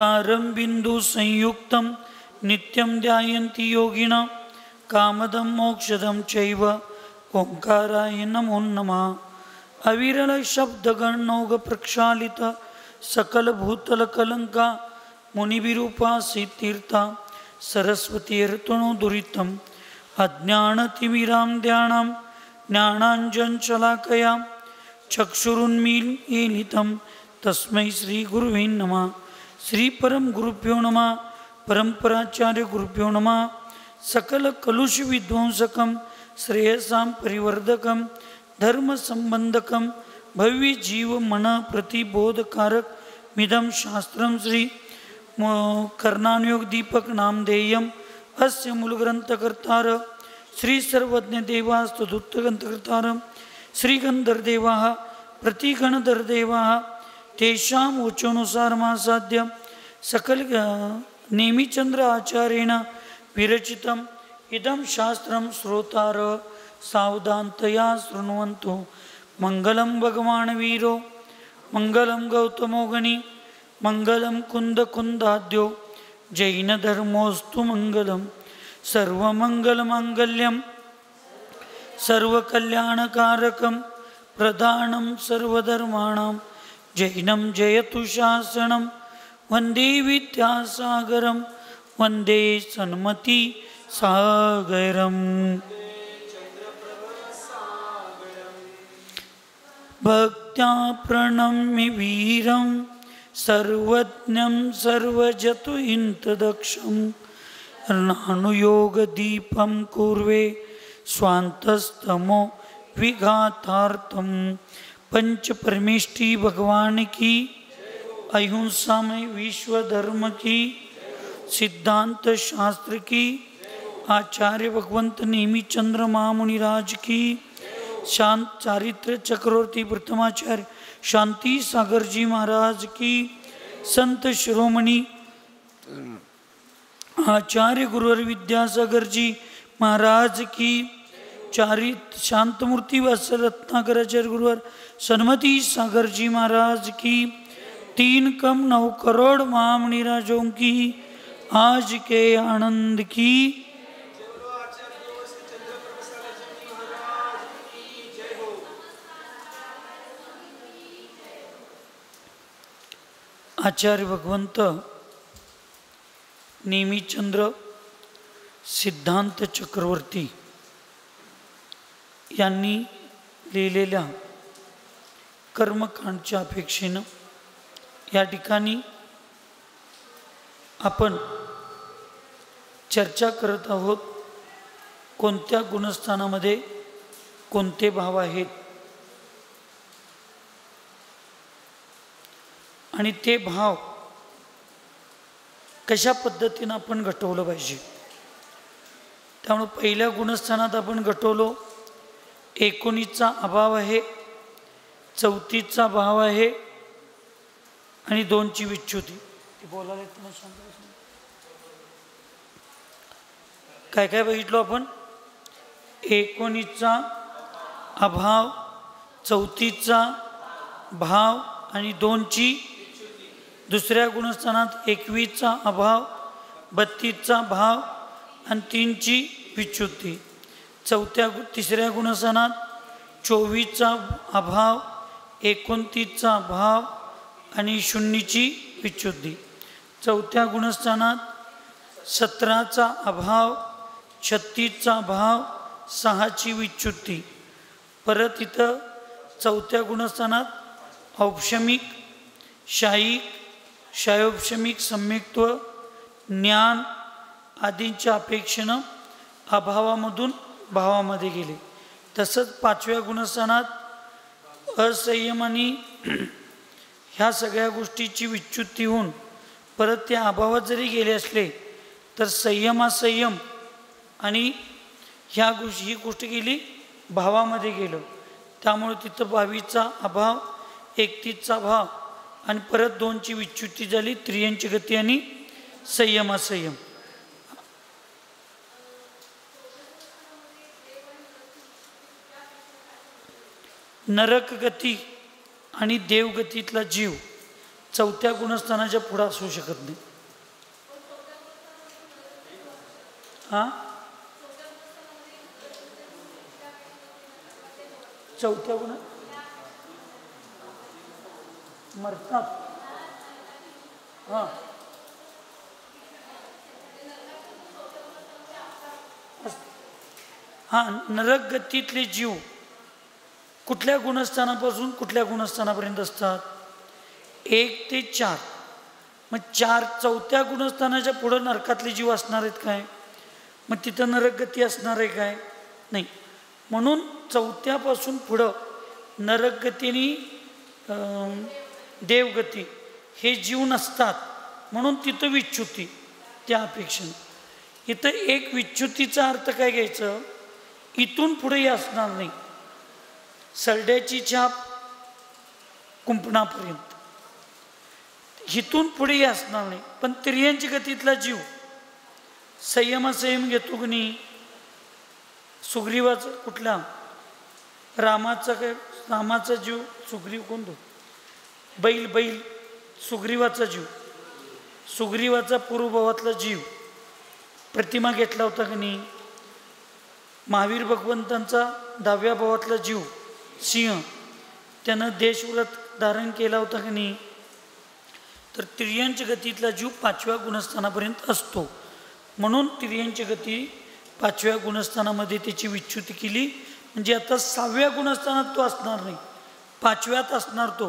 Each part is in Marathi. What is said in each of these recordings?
बिंदु संयुक्तं नित्यं ध्यायन्ति योगिना कामदं मोक्षदं चैव ओंकाराय नमो नमः। अविरल शब्दगणौघ प्रक्षालित सकल भूतल कलंका मुनिविरूपासीतीर्था सरस्वतीर्तनो दुरितं अज्ञानतिमिरां ध्यानां ज्ञानाञ्जनशलाकया चक्षुरुन्मीलितं तस्मै श्री गुरुवे नमः। श्री परम गुरुभ्यो नमः। परंपराचार्य गुरुभ्यो नमः। सकल कलुष विध्वंसकं श्रेयसां परिवर्धकं धर्म संबंधकं भव्य जीव मन प्रतिबोधकारक मिदं शास्त्रं श्री कर्णानुयोग दीपक नामधेयम् अस्य मूलग्रंथकर्तार श्री सर्वज्ञ देवास्तुतग्रंथकर्तार श्री गंधर्देवाः प्रतिगणधर्देवाः तेषां वचोनुसार मासाद्य सकल नेमिचंद्र आचार्येण विरचितम् इदं शास्त्रं श्रोतार सावधानतया शृण्वन्तु। मंगलं भगवान् वीरो मंगलं गौतमो गणि मंगलं कुंद कुंदाद्यो जैन धर्मोस्तु मंगलं सर्वमंगलमांगल्यं सर्वकल्याणकारकं प्रधानं सर्वधर्माणां जैनं जयतु शासनं वंदे विद्यासागरं वंदे सन्मति सागरम्। भक्त्या प्रणम्य वीरं सर्वज्ञं सर्वजतु इंतदक्षं नानुयोगदीपं कुर्वे स्वान्तस्तमो विघातार्थं। पंच परमेष्टि भगवान की, अहिंसा में विश्व धर्म की, सिद्धांत शास्त्र की, आचार्य भगवंत नेमिचंद्र महामुनिराज की, शांत चारित्र चक्रवर्ती प्रथमाचार्य शांति सागर जी महाराज की, संत शिरोमणि आचार्य गुरुवर विद्यासागर जी महाराज की, चारित्र शांतमूर्ति वत्सल रत्नाकर आचार्य गुरुवर सन्मति सागर जी महाराज की, 3 कम 9 करोड़ महामुनिराजों की आज के आनंद की। आचार्य भगवंत नेमिचंद्र सिद्धांत चक्रवर्ती यांनी लिहिलेल्या कर्मकांडच्या अपेक्षेनं या ठिकाणी आपण चर्चा करत आहोत कोणत्या गुणस्थानामध्ये कोणते भाव आहेत आणि ते भाव कशा पद्धतीनं आपण घटवलं पाहिजे। त्यामुळे पहिल्या गुणस्थानात आपण घटवलो 19चा अभाव आहे, 34चा भाव आहे आणि 2ची विच्युती। ती बोलायला तुम्हाला सांगतो काय काय बघितलो आपण। 19चा अभाव, 34चा भाव आणि 2ची। दुसऱ्या गुणस्थानात 21चा अभाव, 32चा भाव आणि 3ची विच्युती। तिसऱ्या गुणस्थानात 24चा अभाव, 29चा भाव आणि 0ची विच्युती। चौथ्या गुणस्थानात 17चा अभाव, 36चा भाव, 6ची विच्युती। परत इथं चौथ्या गुणस्थानात औपशमिक, शायिक, शायोपशमिक, सम्यक्त्व, ज्ञान आदींच्या अपेक्षेनं अभावामधून भावामध्ये गेले। तसंच 5व्या गुणस्थानात असंयम आणि ह्या सगळ्या गोष्टीची विच्युती होऊन परत त्या अभावात जरी गेले असले तर संयम आणि ही गोष्ट गेली भावामध्ये गेलं। त्यामुळे तिथं 22चा अभाव, 31चा भाव आणि परत 2ची विच्युती झाली, त्रियंची गती आणि संयम। नरक गती आणि देवगतीतला जीव चौथ्या गुणस्थानाच्या पुढं असू शकत नाही. हां, चौथ्या गुण मरतात. हां, हां, नरक गतीतले जीव कुठल्या गुणस्थानापासून कुठल्या गुणस्थानापर्यंत असतात? 1 ते 4. मग 4 चौथ्या गुणस्थानाच्या पुढं नरकातले जीव असणार आहेत काय? मग तिथं नरक गती असणार आहे काय? नाही. म्हणून चौथ्यापासून पुढं नरक गतीने देवगती हे जीव नसतात. म्हणून तिथं विच्युती त्या अपेक्षेने. इथं एक विच्युतीचा अर्थ काय घ्यायचं? इथून पुढेही असणार नाही. सरड्याची छाप कुंपणापर्यंत इथून पुढेही असणार नाही. पण तिर्यंची गतीतला जीव संयम घेतो की नाही? सुग्रीवाचा कुठला? रामाचा काय? रामाचा जीव सुग्रीव कोणतो? बैल सुग्रीवाचा जीव. सुग्रीवाचा पूर्वभावातला जीव प्रतिमा घेतला होता की नाही? महावीर भगवंतांचा 10व्या भावातला जीव सिंह त्यानं देशव्रत धारण केला होता की नाही? तर तिर्यंच गतीतला जीव 5व्या गुणस्थानापर्यंत असतो. म्हणून तिर्यंच गती 5व्या गुणस्थानामध्ये त्याची विच्युती केली. म्हणजे आता 6व्या गुणस्थानात तो असणार नाही, 5व्यात असणार तो.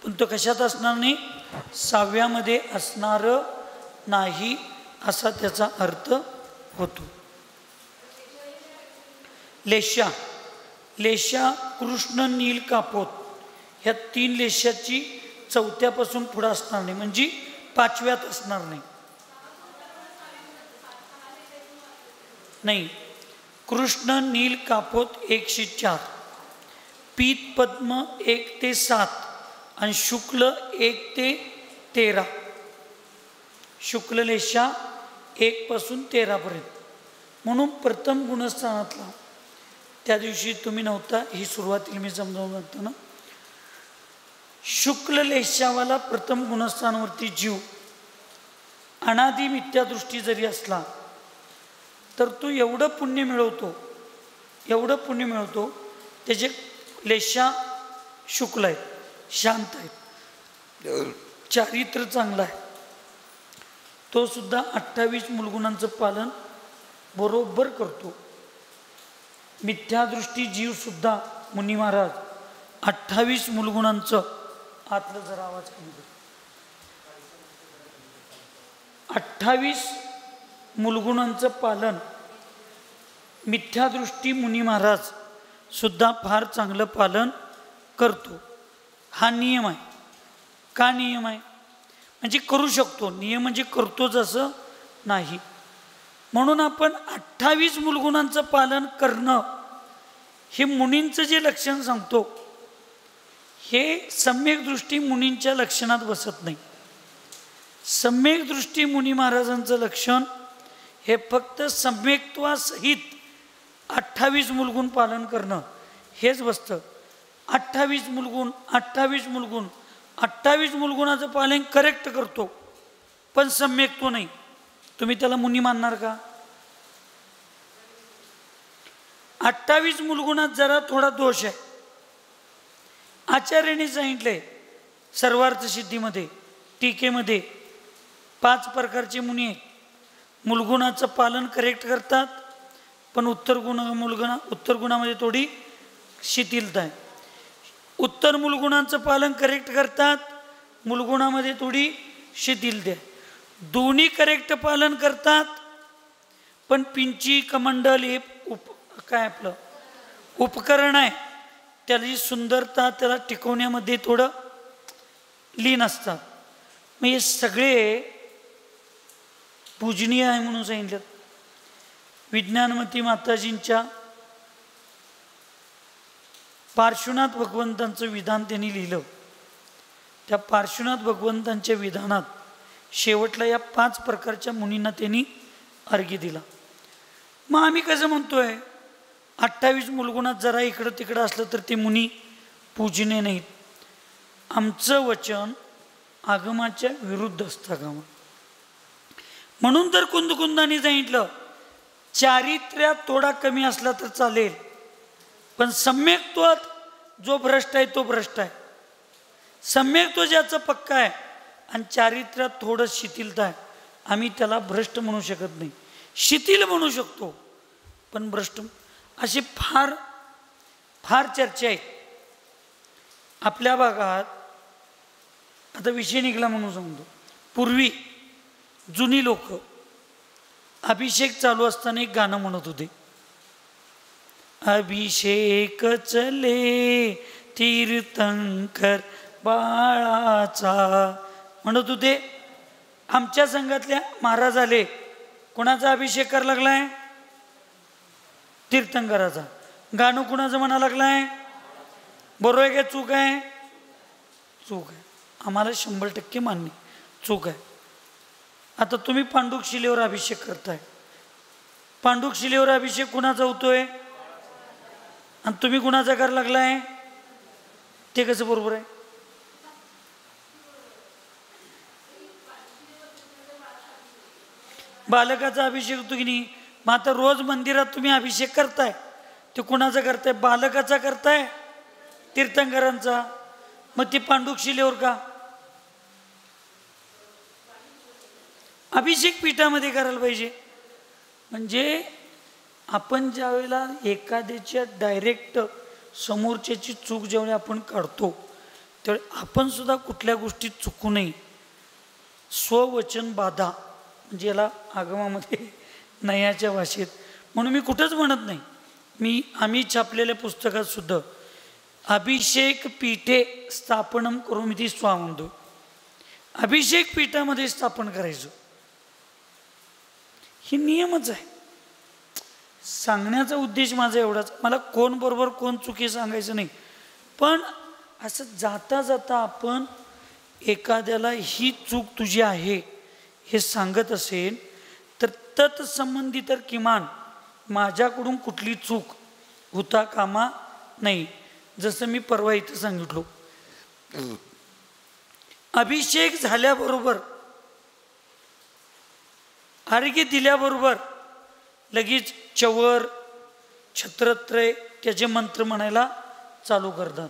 पण तो कशात असणार नाही? 6व्यामध्ये असणार नाही असा त्याचा अर्थ होतो. लेशा कृष्ण नील कापोत ह्या 3 लेशाची चौथ्यापासून पुढं असणार नाही, म्हणजे 5व्यात असणार नाही. नाही, कृष्ण नील कापोत 104, पीत पद्म 1 ते 7 आणि शुक्ल 1 ते 13. शुक्ल लेशा 1 पासून 13 पर्यंत. म्हणून प्रथम गुणस्थानातला त्या दिवशी तुम्ही नव्हता, ही सुरुवातीला मी समजावून सांगतो ना. शुक्ल लेशावाला प्रथम गुणस्थानावरती जीव अनादि मिथ्यादृष्टी जरी असला तर तो एवढं पुण्य मिळवतो, त्याचे लेशा शुक्ल आहेत, शांत आहेत, चारित्र्य चांगलं आहे. तो सुद्धा 28 मूलगुणांचं पालन बरोबर करतो. मिथ्यादृष्टी जीव सुद्धा मुनी महाराज 28 मूलगुणांचं, आतलं जरा आवाज कमी कर, 28 मूलगुणांचं पालन मिथ्यादृष्टी मुनी महाराज सुद्धा फार चांगलं पालन करतो. हा नियम आहे. का नियम आहे? म्हणजे करू शकतो. नियम म्हणजे करतोच असं नाही. म्हणून आपण 28 मूलगुणांचं पालन करणं हे मुनींचं जे लक्षण सांगतो, हे सम्यक दृष्टी मुनींच्या लक्षणात बसत नाही. सम्यक दृष्टी मुनी महाराजांचं लक्षण हे फक्त सम्यक्त्वासहित 28 मूलगुण पालन करणं हेच बसतं. 28 मूलगुणाचं पालन करेक्ट करतो, पण सम्यक्त्व नाही. तुम्ही त्याला मुनी मानणार का? 28 मूलगुणात जरा थोडा दोष आहे. आचार्याने सांगितले सर्वार्थ सिद्धीमध्ये, टीकेमध्ये 5 प्रकारचे मुनी आहेत. मूलगुणाचं पालन करेक्ट करतात, पण उत्तर गुणामध्ये थोडी शिथिलता आहे. उत्तर मूलगुणांचं पालन करेक्ट करतात, मूलगुणामध्ये थोडी शिथिलता आहे. दोन्ही करेक्ट पालन करतात, पण पिंची कमंडल हे काय आपलं उपकरण आहे, त्याची सुंदरता त्याला टिकवण्यामध्ये थोडं लीन असतात. मग हे सगळे पूजनीय आहे म्हणून सांगितलं. विज्ञानमती माताजींच्या पार्श्वनाथ भगवंतांचं विधान त्यांनी लिहिलं. त्या पार्श्वनाथ भगवंतांच्या विधानात शेवटला या 5 प्रकारच्या मुनींना त्यांनी अर्घ्य दिला. मग आम्ही कसं म्हणतोय 28 मूलगुणात जरा इकडं तिकडं असलं तर ते मुनी पूजनीय नाहीत. आमचं वचन आगमाच्या विरुद्ध असता कामा. म्हणून तर कुंदकुंदाने सांगितलं चारित्र्यात थोडा कमी असला तर चालेल, पण सम्यक्त्वात जो भ्रष्ट आहे तो भ्रष्ट आहे. सम्यक्त्व ज्याचं पक्का आहे आणि चारित्र्यात थोडं शिथिलता आहे, आम्ही त्याला भ्रष्ट म्हणू शकत नाही. शिथिल म्हणू शकतो पण भ्रष्ट. अशी फार फार चर्चा आहे आपल्या भागात. आता विषय निघाला म्हणून सांगतो. पूर्वी जुनी लोक अभिषेक चालू असताना एक गाणं म्हणत होते. अभिषेक चले तीर्थंकर बाळाचा म्हणत होते. आमच्या संघातल्या महाराज आले, कोणाचा अभिषेक करायला लागलाय? तीर्थंकराचा. गाणं कुणाचं म्हणा लागलाय? बरोबर आहे का चूक आहे? चूक आहे. आम्हाला 100% मान्य चूक आहे. आता तुम्ही पांडुक शिलेवर अभिषेक करताय, पांडुक शिलेवर अभिषेक कुणाचा होतोय आणि तुम्ही कुणाचा करायला लागलाय? ते कसं बरोबर आहे? बालकाचा अभिषेक होतो की नाही? मग आता रोज मंदिरात तुम्ही अभिषेक करताय, ते कुणाचा करताय? बालकाचा करताय, तीर्थंकरांचा. मग ती पांडुक शिलेवर का? अभिषेक पीठामध्ये करायला पाहिजे. म्हणजे आपण ज्यावेळेला एखाद्याच्या डायरेक्ट समोरच्याची चूक ज्यावेळी आपण काढतो त्यावेळी आपण सुद्धा कुठल्या गोष्टीत चुकू नये. स्ववचन बाधा म्हणजे याला आगमामध्ये नयाच्या भाषेत, म्हणून मी कुठंच म्हणत नाही. आम्ही छापलेल्या पुस्तकात सुद्धा अभिषेक पीठे स्थापनम करोमिति स्वा म्हणतो. अभिषेक पीठामध्ये स्थापन करायचं ही नियमच आहे. सांगण्याचा उद्देश माझा एवढाच, मला कोण बरोबर कोण चुकी सांगायचं नाही. पण असं जाता जाता आपण एखाद्याला ही चूक तुझी आहे हे सांगत असेल तर तत्संबंधी तर किमान माझ्याकडून कुठली चूक होता कामा नाही. जसं मी परवा इथं सांगितलो, अभिषेक झाल्याबरोबर अर्घ्य दिल्याबरोबर लगेच चवर छत्रत्रय त्याचे मंत्र म्हणायला चालू करतात.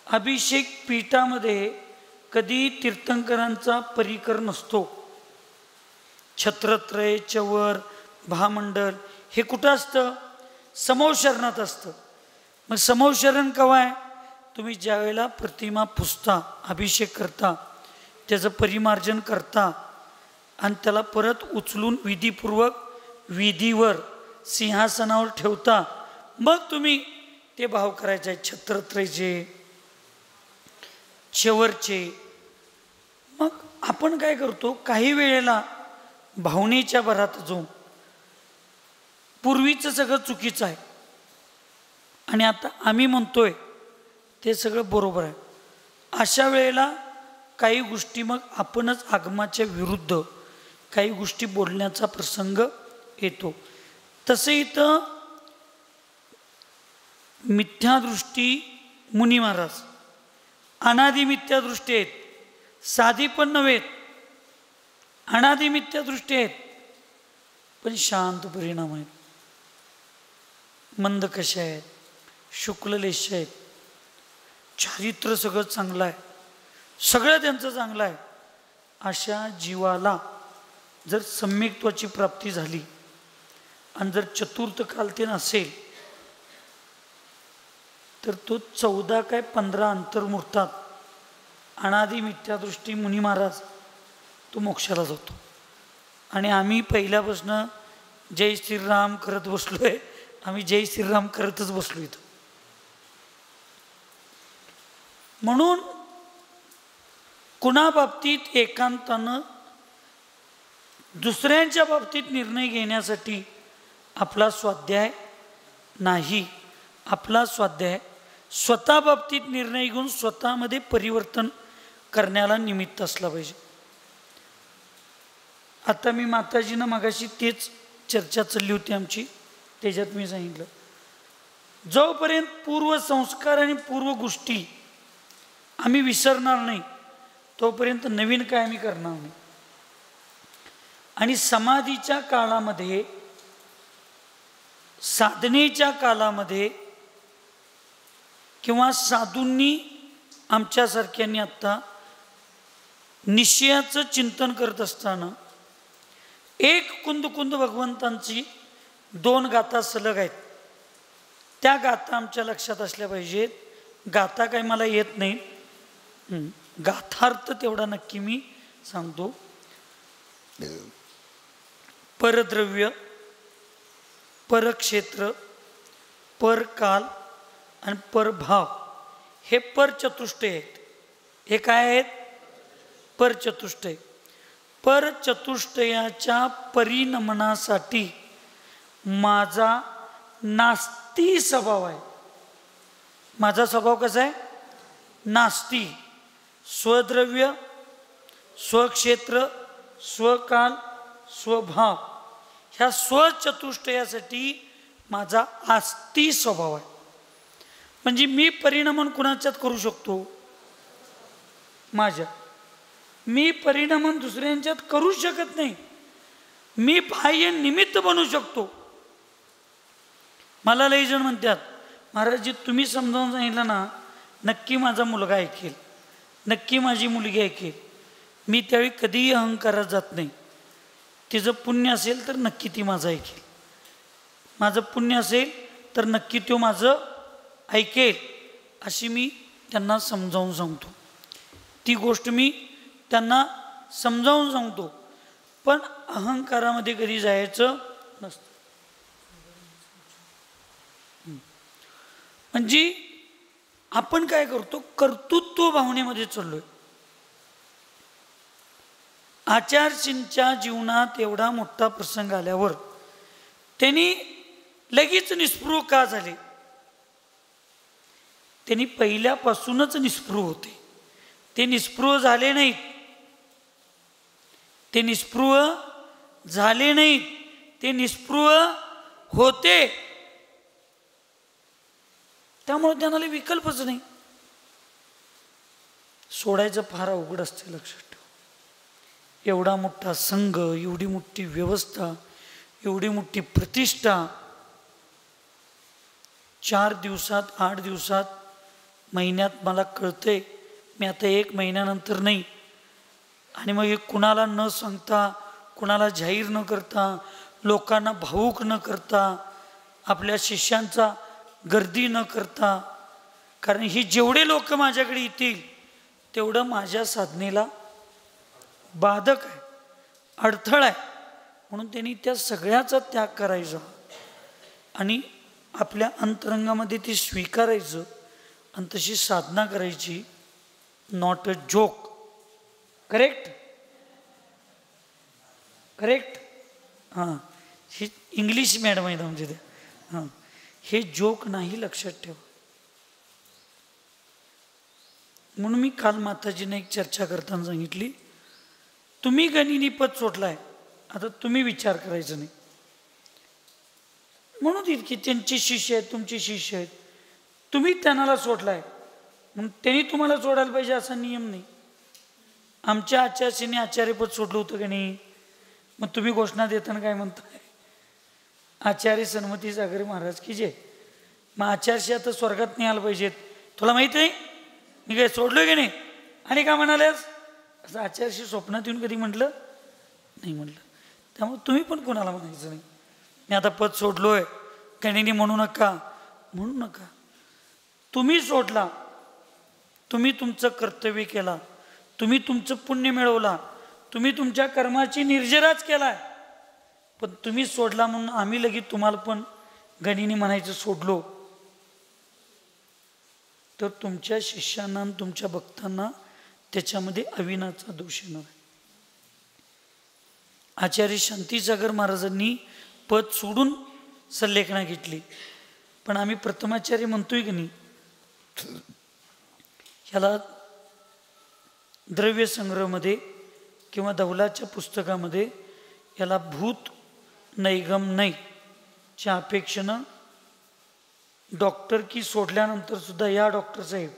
अभिषेक पीठामध्ये कधी तीर्थंकरांचा परिकर नसतो. छत्रत्रय चवर भामंडल हे कुठं असतं? समौशरणात असतं. मग समौशरण केव्हा आहे? तुम्ही ज्यावेळेला प्रतिमा पुजता, अभिषेक करता, त्याचं परिमार्जन करता आणि त्याला परत उचलून विधीपूर्वक विधीवर सिंहासनावर ठेवता, मग तुम्ही ते भाव करायचे आहेत. छत्रत्रयचे चवरचे. मग आपण काय करतो, काही वेळेला भावनेच्या भरात जाऊन पूर्वीचं सगळं चुकीचं आहे आणि आता आम्ही म्हणतोय ते सगळं बरोबर आहे. अशा वेळेला काही गोष्टी मग आपणच आगमाच्या विरुद्ध काही गोष्टी बोलण्याचा प्रसंग येतो. तसे इथं मिथ्यादृष्टी मुनी महाराज अनादि मिथ्यादृष्टी आहेत, साधी पण नव्हेत, अनादि मिथ्यादृष्टी आहेत, पण शांत परिणाम आहेत. मंद कशा आहेत, शुक्ललेश आहेत, चारित्र सगळं चांगलं आहे, सगळं त्यांचं चांगलं आहे. अशा जीवाला जर सम्यक्त्वाची प्राप्ती झाली आणि जर चतुर्थ कालतेन असेल तर तो 14 काय 15 अंतर्मुहूर्तात अनादि मिथ्यादृष्टी मुनी महाराज तो मोक्षाला जातो. आणि आम्ही पहिल्यापासून जय श्रीराम करत बसलोय. आम्ही जय श्रीराम करतच बसलो इथं. म्हणून कुणा बाबतीत एकांतानं दुसऱ्यांच्या बाबतीत निर्णय घेण्यासाठी आपला स्वाध्याय नाही. आपला स्वाध्याय स्वतः बाबतीत निर्णय घेऊन स्वतःमध्ये परिवर्तन करण्याला निमित्त असला पाहिजे. आता मी माताजीनं मगाशी तेच चर्चा चालली होती आमची, त्याच्यात मी सांगितलं जोपर्यंत पूर्व संस्कार आणि पूर्व गोष्टी आम्ही विसरणार नाही तोपर्यंत नवीन काय आम्ही करणार नाही. आणि समाधीच्या काळामध्ये, साधनेच्या काळामध्ये किंवा साधूंनी आमच्यासारख्यांनी आत्ता निश्चयाचं चिंतन करत असताना एक कुंद भगवंतांची 2 गाथा सलग आहेत. त्या गाथा आमच्या लक्षात असल्या पाहिजेत. गाथा काही मला येत नाही, गाथार्थ तेवढा नक्की मी सांगतो. परद्रव्य, परक्षेत्र, परकाल आणि परभाव हे परचतुष्टय आहेत. हे काय आहेत? परचतुष्टय. परचतुष्टयाच्या परिणमनासाठी माझा नास्ती स्वभाव आहे. माझा स्वभाव कसा आहे? नास्ती. स्वद्रव्य, स्वक्षेत्र, स्वकाल, स्वभाव ह्या स्वचतुष्टयासाठी माझा आस्ती स्वभाव आहे. म्हणजे मी परिणमन कुणाच्यात करू शकतो? माझ्या. मी परिणमन दुसऱ्यांच्यात करू शकत नाही. मी बाह्य निमित्त बनू शकतो. मला लई जण म्हणतात, महाराजजी तुम्ही समजावून सांगितलं ना, नक्की माझा मुलगा ऐकेल, नक्की माझी मुलगी ऐकेल. मी त्यावेळी कधीही अहंकारात जात नाही. तिचं पुण्य असेल तर नक्की ती माझं ऐकेल, माझं पुण्य असेल तर नक्की तो माझं ऐकेल, अशी मी त्यांना समजावून सांगतो. ती गोष्ट मी त्यांना समजावून सांगतो. पण अहंकारामध्ये कधी जायचं नसतं. म्हणजे आपण काय करतो? कर्तृत्व भावनेमध्ये चाललोय. आचार्यजींच्या जीवनात एवढा मोठा प्रसंग आल्यावर त्यांनी लगेच निस्पृह का झाले? त्यांनी पहिल्यापासूनच निस्पृह होते. ते निस्पृह झाले नाहीत. ते निस्पृह झाले नाहीत, ते निस्पृह होते. त्यामुळे त्यांना विकल्पच नाही. सोडायचं फार अवघड असते, लक्षात ठेव. एवढा मोठा संघ, एवढी मोठी व्यवस्था, एवढी मोठी प्रतिष्ठा 4 दिवसात 8 दिवसात महिन्यात मला कळतंय. मी आता 1 महिन्यानंतर नाही. आणि मग हे कुणाला न सांगता, कुणाला जाहीर न करता, लोकांना भावूक न करता, आपल्या शिष्यांचा गर्दी न करता, कारण ही जेवढे लोक माझ्याकडे येतील तेवढं माझ्या साधनेला बाधक आहे, अडथळा आहे. म्हणून त्यांनी त्या सगळ्याचा त्याग करायचा आणि आपल्या अंतरंगामध्ये ती स्वीकारायचं आणि तशी साधना करायची. Not a joke. Correct? Correct? हां, ही इंग्लिश मॅडम आहे आमच्या त्या. हां, हे जोक नाही, लक्षात ठेवा. म्हणून मी काल माताजीने एक चर्चा करताना सांगितली, तुम्ही गणिनी पद सोडलाय, आता तुम्ही विचार करायचा नाही. म्हणून की त्यांचे शिष्य आहेत, तुमचे शिष्य आहेत, तुम्ही त्यांना सोडलाय म्हणून त्यांनी तुम्हाला सोडायला पाहिजे असा नियम नाही. आमच्या आचार्याने आचार्यपद सोडलं होतं की नाही? मग तुम्ही घोषणा देताना काय म्हणताय? आचार्य सन्मती सागर महाराज की जय. मग आचार्य आता स्वर्गात नाही आलं पाहिजेत, तुला माहित नाही मी काय सोडलोय की नाही? आणि का म्हणाल्यास असं आचार्यशी स्वप्नात येऊन कधी म्हटलं नाही? म्हटलं. त्यामुळे तुम्ही पण कोणाला म्हणायचं नाही मी आता पद सोडलोय, गणिनी म्हणू नका, म्हणू नका. तुम्ही सोडला, तुम्ही तुमचं कर्तव्य केला, तुम्ही तुमचं पुण्य मिळवला, तुम्ही तुमच्या कर्माची निर्जराच केलाय. पण तुम्ही सोडला म्हणून आम्ही लगेच तुम्हाला पण गणिनी म्हणायचं सोडलो तर तुमच्या शिष्यांना आणि तुमच्या भक्तांना त्याच्यामध्ये अविनाचा दोष येणार आहे. आचार्य शांतीसागर महाराजांनी पद सोडून सल्लेखना घेतली. पण आम्ही प्रथमाचार्य म्हणतोय की नाही, ह्याला द्रव्य संग्रहमध्ये किंवा दौलाच्या पुस्तकामध्ये याला भूत नैगम नाही च्या अपेक्षेनं डॉक्टरकी सोडल्यानंतर सुद्धा या डॉक्टर साहेब,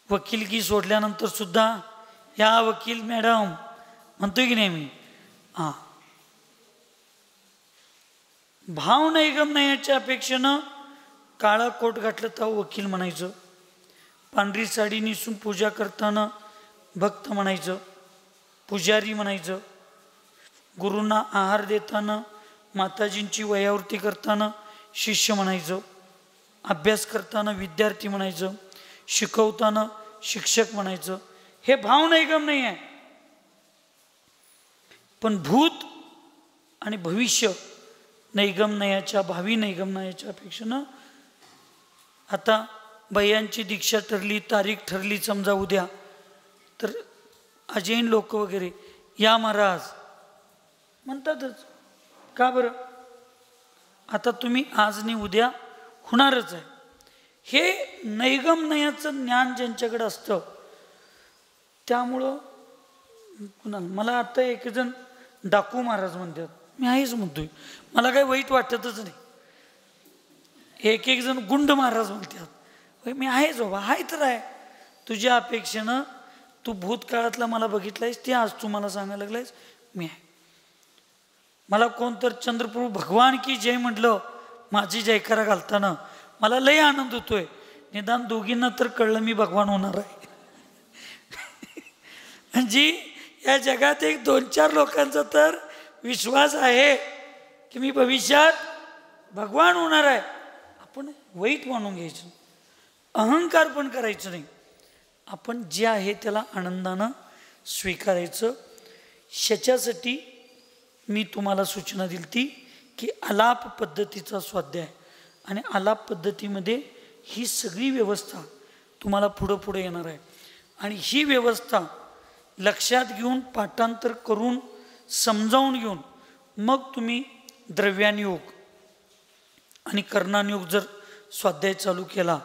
वकिलकी सोडल्यानंतर सुद्धा या वकील मॅडम म्हणतोय की नाही मी, हां, भाव नैगम नयाच्या अपेक्षेनं काळा कोट घातलं तर वकील म्हणायचं, पांढरी साडी नेसून पूजा करताना भक्त म्हणायचं, पुजारी म्हणायचं, गुरूंना आहार देताना, माताजींची वयावृत्ती करताना शिष्य म्हणायचं, अभ्यास करताना विद्यार्थी म्हणायचं, शिकवताना शिक्षक म्हणायचं. हे भाव नैगम नाही आहे. पण भूत आणि भविष्य नैगम नयाच्या, भावी नैगम नयाच्या अपेक्षेनं आता बायांची दीक्षा ठरली, तारीख ठरली समजा उद्या, तर अजैन लोक वगैरे या महाराज म्हणतातच. का बरं? आता तुम्ही आज नाही उद्या होणारच आहे. हे नैगम नयाचं ज्ञान ज्यांच्याकडे असतं त्यामुळं कुणाला, मला आता एक जण डाकू महाराज म्हणतात, मी आहेच म्हणतोय, मला काही वाईट वाटतच नाही. एक एक जण गुंड महाराज म्हणतात, मी आहेच बाबा, आहे तर आहे. तुझ्या अपेक्षेनं तू भूतकाळातला मला बघितलायस, ते आज तू मला सांगायला लागलायस, मी आहे. मला कोणतर चंद्रप्रभू भगवान की जय म्हटलं माझी जयकारा घालताना मला लय आनंद होतोय. निदान दोघींना तर कळलं मी भगवान होणार आहे. म्हणजे या जगात एक 2-4 लोकांचा तर विश्वास आहे की मी भविष्यात भगवान होणार आहे. आपण वाईट मानून घ्यायचं, अहंकार पण करायचं नाही. आपण जे आहे त्याला आनंदानं स्वीकारायचं. ह्याच्यासाठी मी तुम्हाला सूचना दिली ती की आलाप पद्धतीचा स्वाध्याय, आणि आलाप पद्धतीमध्ये ही सगळी व्यवस्था तुम्हाला पुढं पुढे येणार आहे. आणि ही व्यवस्था लक्षात घेऊन पाठांतर करून समजावून घेऊन मग तुम्ही द्रव्यानुयोग आणि कर्णानुयोग जर स्वाध्याय चालू केला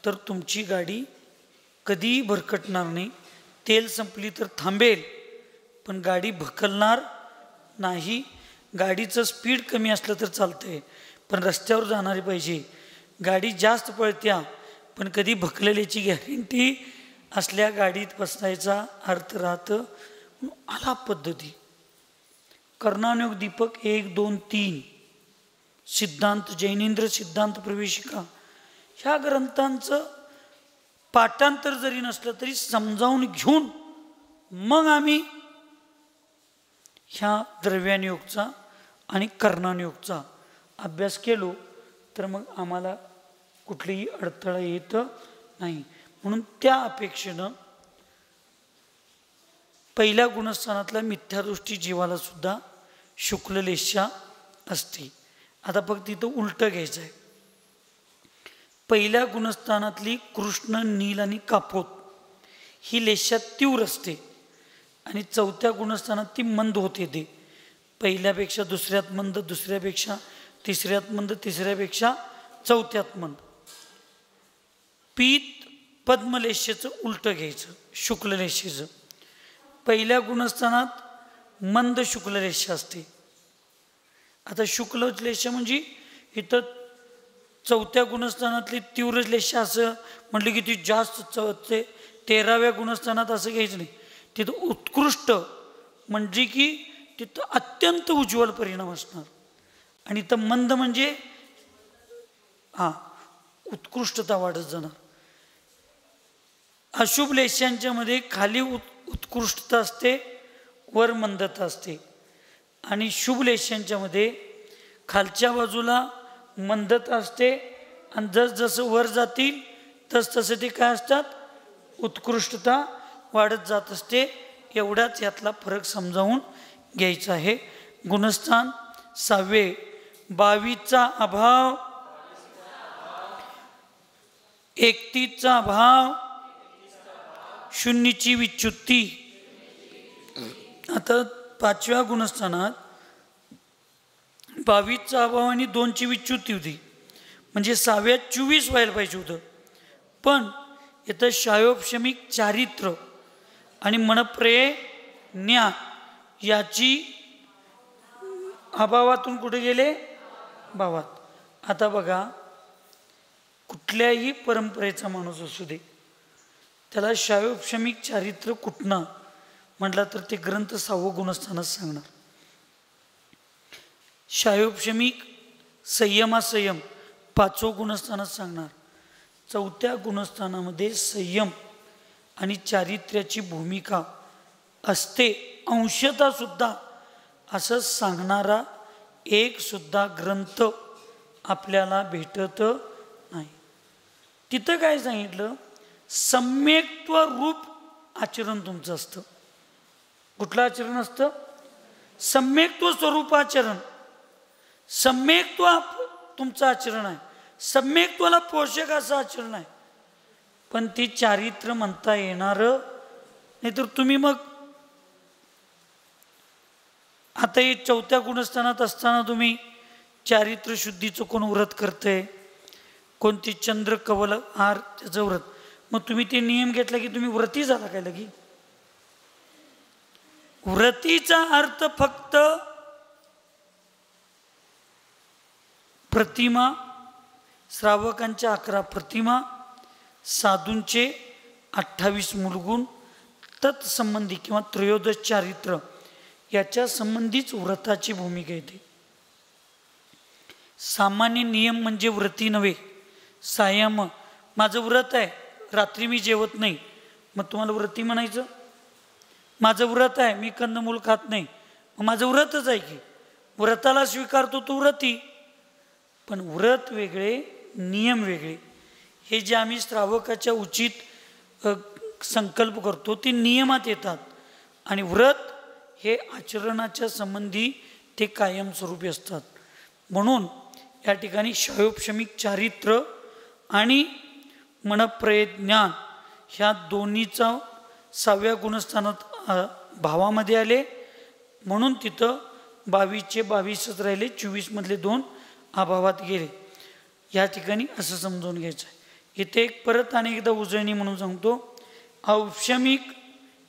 तर तुमची गाडी कधीही भरकटणार नाही. तेल संपली तर थांबेल पण गाडी भकलणार नाही. गाडीचं स्पीड कमी असलं तर चालतंय पण रस्त्यावर जाणारी पाहिजे. गाडी जास्त पळत्या पण कधी भकलेल्याची गॅरंटी असल्या गाडीत बसायचा अर्थ राहतं. आलाप पद्धती, कर्णानुयोग दीपक 1, 2, 3, सिद्धांत, जैनेंद्र सिद्धांत प्रवेशिका, ह्या ग्रंथांचं पाठांतर जरी नसलं तरी समजावून घेऊन मग आम्ही ह्या द्रव्यानुयोगचा आणि कर्णानुयोगचा अभ्यास केलो तर मग आम्हाला कुठलीही अडथळा येत नाही. म्हणून त्या अपेक्षेनं पहिल्या गुणस्थानातल्या मिथ्यादृष्टी जीवाला सुद्धा शुक्ललेशा असते. आता फक्त तिथं उलटं घ्यायचं आहे. पहिल्या गुणस्थानातली कृष्ण, नील आणि कापोत ही लेशा तीव्र असते आणि चौथ्या गुणस्थानात ती मंद होते. ते पहिल्यापेक्षा दुसऱ्यात मंद, दुसऱ्यापेक्षा तिसऱ्यात मंद, तिसऱ्यापेक्षा चौथ्यात मंद. पीत पद्मलेशेचं उलटं घ्यायचं, शुक्ललेशेचं. पहिल्या गुणस्थानात मंद शुक्ललेशा असते. आता शुक्ललेशा म्हणजे इथं चौथ्या गुणस्थानातली तीव्र लेशा असं म्हटलं की ती जास्त 13व्या गुणस्थानात असं घ्यायचं नाही. तिथं उत्कृष्ट म्हणजे की तिथं अत्यंत उज्ज्वल परिणाम असणार. आणि इथं मंद म्हणजे उत्कृष्टता वाढत जाणार. अशुभ लेशांच्या मध्ये खाली उत्कृष्टता असते, वर मंदता असते. आणि शुभ लेशांच्या मध्ये खालच्या बाजूला मंदता असते आणि जसं वर जातील तसं ते काय असतात, उत्कृष्टता वाढत जात असते. एवढाच यातला फरक समजावून घ्यायचा आहे. गुणस्थान 6वे, 22चा अभाव, 31चा अभाव, 0ची विच्युती. आता 5व्या गुणस्थानात 22चा अभाव आणि 2ची विच्युती होती. म्हणजे 6व्यात 24 व्हायला पाहिजे होतं. पण इथं शायोपशमिक चारित्र्य आणि मनप्रेय ज्ञान याची अभावातून कुठे गेले, भावात. आता बघा, कुठल्याही परंपरेचा माणूस असू दे त्याला शायोपशमिक चारित्र्य कुठनं म्हटला तर ते ग्रंथ 6वं गुणस्थानच सांगणार. शायोपशमिक संयमासंयम 5वं गुणस्थानच सांगणार. 4थ्या गुणस्थानामध्ये संयम आणि चारित्र्याची भूमिका असते अंशतः सुद्धा असं सांगणारा एक सुद्धा ग्रंथ आपल्याला भेटत नाही. तिथं काय सांगितलं, सम्यक्त्व रूप आचरण तुमचं असतं. कुठलं आचरण असतं? सम्यक्त्व स्वरूप आचरण. सम्यक्त्व तुमचं आचरण आहे, सम्यक्त्वाला पोषक असं आचरण आहे. पण ते चारित्र्य म्हणता येणार नाहीतर तुम्ही मग आता हे 4थ्या गुणस्थानात असताना तुम्ही चारित्र्य शुद्धीचं कोण व्रत करतंय, कोणती चंद्र कवल हार त्याचं व्रत, मग तुम्ही ते नियम घेतला की तुम्ही व्रती झाला काय लगी? व्रतीचा अर्थ फक्त प्रतिमा, श्रावकांच्या 11 प्रतिमा, साधूंचे 28 मूलगुण, तत्संबंधी किंवा त्रयोदश चारित्र याच्या संबंधीच व्रताची भूमिका येते. सामान्य नियम म्हणजे व्रती नव्हे. सायम, माझं व्रत आहे, रात्री मी जेवत नाही, मग तुम्हाला व्रती म्हणायचं? माझं व्रत आहे, मी कंदमूल खात नाही, मग माझं व्रतच आहे की. व्रताला स्वीकारतो तो व्रती. पण व्रत वेगळे, नियम वेगळे. हे जे आम्ही श्रावकाच्या उचित संकल्प करतो ते नियमात येतात, आणि व्रत हे आचरणाच्या संबंधी ते कायमस्वरूपी असतात. म्हणून या ठिकाणी शायोपशमिक चारित्र आणि मनप्रयज्ञान ह्या दोन्हीचा 6व्या गुणस्थानात भावामध्ये आले. म्हणून तिथं 22चे 22च राहिले, 24 मधले 2 अभावात गेले. या ठिकाणी असं समजून घ्यायचं आहे. इथे एक परत आणि एकदा उजळणी म्हणून सांगतो. औपशमिक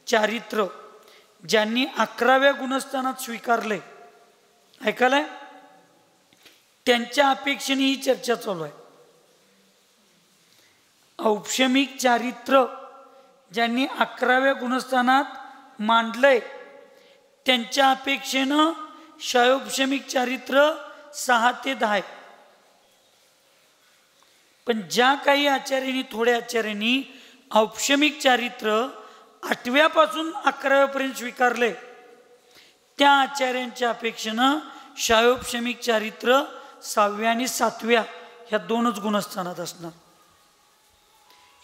चारित्र ज्यांनी 11व्या गुणस्थानात स्वीकारले, ऐकायलाय, त्यांच्या अपेक्षेने ही चर्चा चालू आहे. औपशमिक चारित्र ज्यांनी 11व्या गुणस्थानात मांडलंय त्यांच्या अपेक्षेनं शायोपशमिक चारित्र 6 ते 10 आहे. पण ज्या काही आचार्यांनी, थोड्या आचार्यांनी औपशमिक चारित्र 8व्यापासून 11व्यापर्यंत स्वीकारले, त्या आचार्यांच्या अपेक्षेनं शायोपशमिक चारित्र 6व्या आणि 7व्या ह्या 2च गुणस्थानात असणार.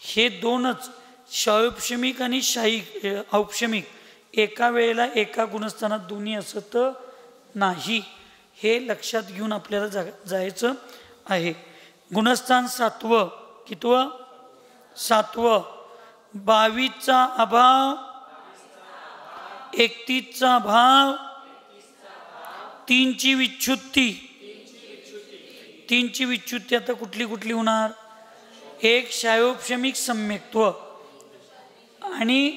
हे 2च शायोपशमिक आणि औपशमिक एका वेळेला एका गुणस्थानात दोन्ही असत नाही. हे लक्षात घेऊन आपल्याला जायचं आहे. गुणस्थान 7वं, कितवं? 7वं. 22चा अभाव, 31चा भाव, 3ची विच्छुत्ती. 3ची विच्छुत्ती आता कुठली कुठली होणार? एक शायोपशमिक सम्यक्त्व आणि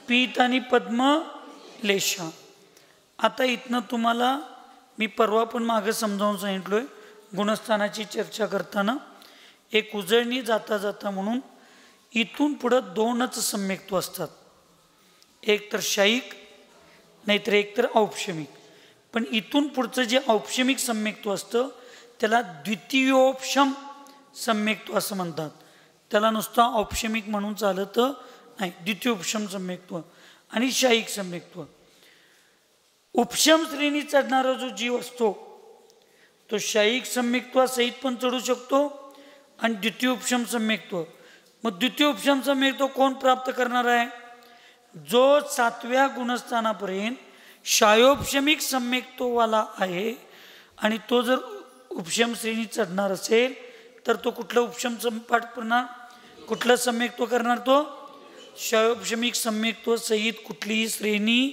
पीत आणि पद्म लेशा. आता इथनं तुम्हाला मी परवा पण मागं समजावून सांगितलोय, गुणस्थानाची चर्चा करताना एक उजळणी जाता जाता म्हणून इथून पुढं 2च सम्यक्त्व असतात, एक तर शाईक नाहीतर एक तर औपशमिक. पण इथून पुढचं जे औपशमिक सम्यक्त्व असतं त्याला द्वितीयोपशम सम्यक्त्व असं म्हणतात. त्याला नुसतं औपशमिक म्हणून चालत नाही. द्वितीयोपशम सम्यक्त्व आणि शाईक सम्यक्त्व. उपशम श्रेणी चढणारा जो जीव असतो तो शाईक सम्यक्त्वासहित पण चढू शकतो आणि द्वितीयोपशम सम्यक्त्व. मग द्वितीयोपशम सम्यक्त्व कोण प्राप्त करणार आहे? जो 7व्या गुणस्थानापर्यंत शायोपशमिक सम्यक्त्ववाला आहे आणि तो जर उपशम श्रेणी चढणार असेल तर तो कुठलं उपशम पाठ करणार? कुठलं सम्यक्त्व करणार? तो शायोपशमिक सम्यक्त्व सहित कुठलीही श्रेणी.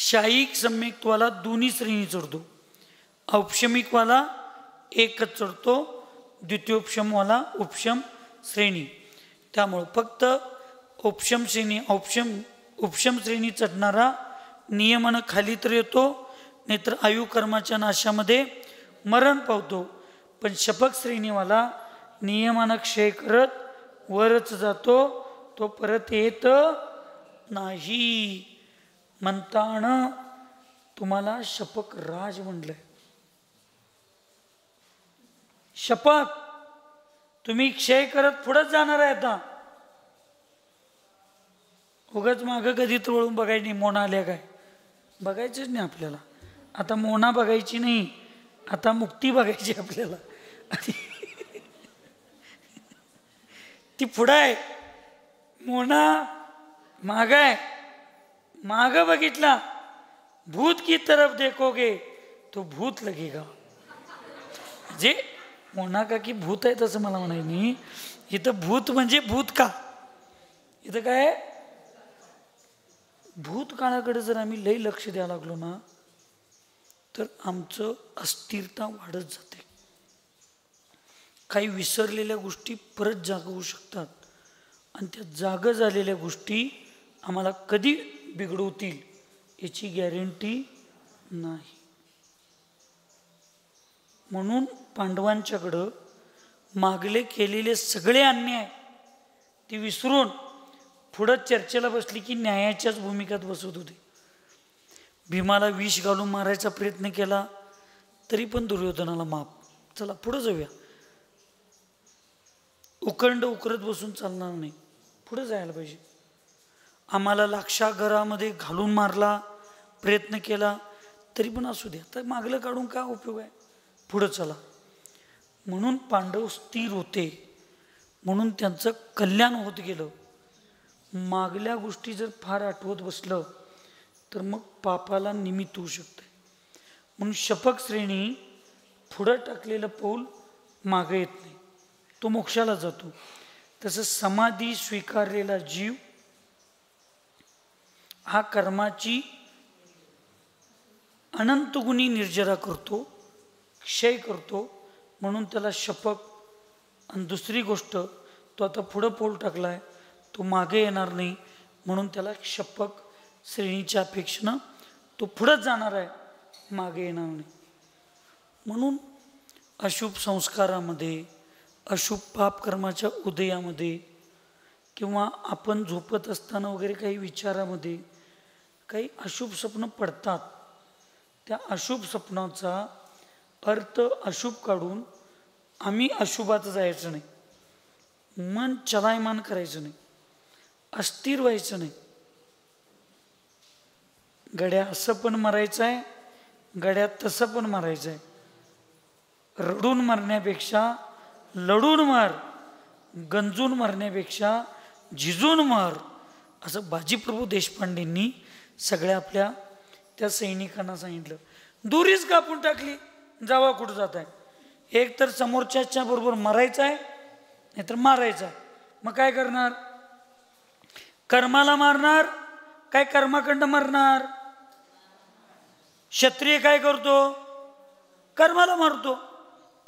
शाईक सम्यक्त्वाला दोन्ही श्रेणी चढतो, औपशमिकवाला एकच चढतो, द्वितीयोपशमवाला उपशम श्रेणी. त्यामुळं फक्त उपशम श्रेणी उपशम श्रेणी चढणारा नियमानं खाली तर येतो, नाहीतर आयुकर्माच्या नाशामध्ये मरण पावतो. पण शपक श्रेणीवाला नियमानं क्षय करत वरच जातो, तो परत येत नाही. म्हणताना तुम्हाला शपक राज म्हणलंय. शपक तुम्ही क्षय करत पुढंच जाणार आहे. आता उगाच मागं कधी वळून बघायची नाही. मोना आल्या काय बघायचंच नाही आपल्याला. आता मोना बघायची नाही, आता मुक्ती बघायची आपल्याला. ती पुढं आहे, मोना माग आहे. माग बघितला, भूत की तरफ देखोगे तो भूत लगेगा. जे मोना का की भूत आहे तसं मला म्हणाय नाही. इथं भूत म्हणजे भूत का, इथं काय भूतकाळाकडे जर आम्ही लई लक्ष द्यायला लागलो ना तर आमचं अस्थिरता वाढत जाते. काही विसरलेल्या गोष्टी परत जागा होऊ शकतात आणि त्या जागा झालेल्या गोष्टी आम्हाला कधी बिघडवतील याची गॅरंटी नाही. म्हणून पांडवांच्याकडं मागले केलेले सगळे अन्याय ते विसरून पुढं चर्चेला बसली की न्यायाच्याच भूमिकात बसत होते. भीमाला विष घालून मारायचा प्रयत्न केला तरी पण दुर्योधनाला माफ. चला पुढं जाऊया. उकंड उकरत बसून चालणार नाही, पुढे जायला पाहिजे. आम्हाला लाक्षागरामध्ये घालून मारला, प्रयत्न केला तरी पण असू द्या, तर मागलं काढून काय उपयोग आहे, पुढं चला. म्हणून पांडव स्थिर होते, म्हणून त्यांचं कल्याण होत गेलं. मागल्या गोष्टी जर फार आठवत बसलं तर मग पापाला निमित्त होऊ शकते. म्हणून शपक श्रेणी पुढं टाकलेलं पाऊल मागं येत नाही, तो मोक्षाला जातो. तसं समाधी स्वीकारलेला जीव हा कर्माची अनंत गुणी निर्जरा करतो, क्षय करतो. म्हणून त्याला शपक. आणि दुसरी गोष्ट, तो आता पुढं पाऊल टाकलाय, तो मागे येणार नाही, म्हणून त्याला शपक श्रेणीच्या अपेक्षेनं तो पुढंच जाणार आहे, मागे येणार नाही. म्हणून अशुभ संस्कारामध्ये, अशुभ पापकर्माच्या उदयामध्ये किंवा आपण झोपत असताना वगैरे काही विचारामध्ये काही अशुभ स्वप्न पडतात. त्या अशुभ स्वप्नाचा अर्थ अशुभ काढून आम्ही अशुभात जायचं नाही, मन चलायमान करायचं नाही, अस्थिर व्हायचं नाही. गड्या असं पण मरायचं आहे, गड्या तसं पण मरायचं आहे. रडून मरण्यापेक्षा लढून मार, गंजून मरण्यापेक्षा झिजून मार, असं बाजीप्रभू देशपांडेंनी सगळ्या आपल्या त्या सैनिकांना सांगितलं. दुरीच कापून टाकली, जावा कुठं जात आहे. एक तर समोरच्याच्या बरोबर मरायचं आहे, नाहीतर मारायचं आहे. मग काय करणार? कर्माला मारणार काय कर्माखंड मरणार? क्षत्रिय काय करतो? कर्माला मारतो,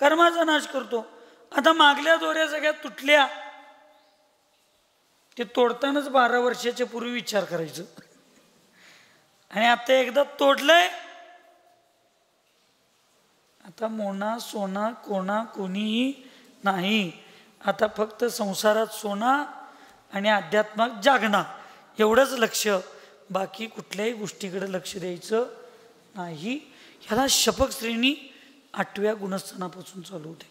कर्माचा नाश करतो. आता मागल्या दोऱ्या सगळ्या तुटल्या, ते तोडतानाच 12 वर्षाच्या पूर्वी विचार करायचं. आणि आता एकदा तोडलंय, आता मोना सोना कोणा कोणीही नाही. आता फक्त संसारात सोना आणि अध्यात्मात जागणं एवढंच लक्ष, बाकी कुठल्याही गोष्टीकडे लक्ष द्यायचं नाही. ह्याला शपक श्रेणी 8व्या गुणस्थानापासून चालू होते.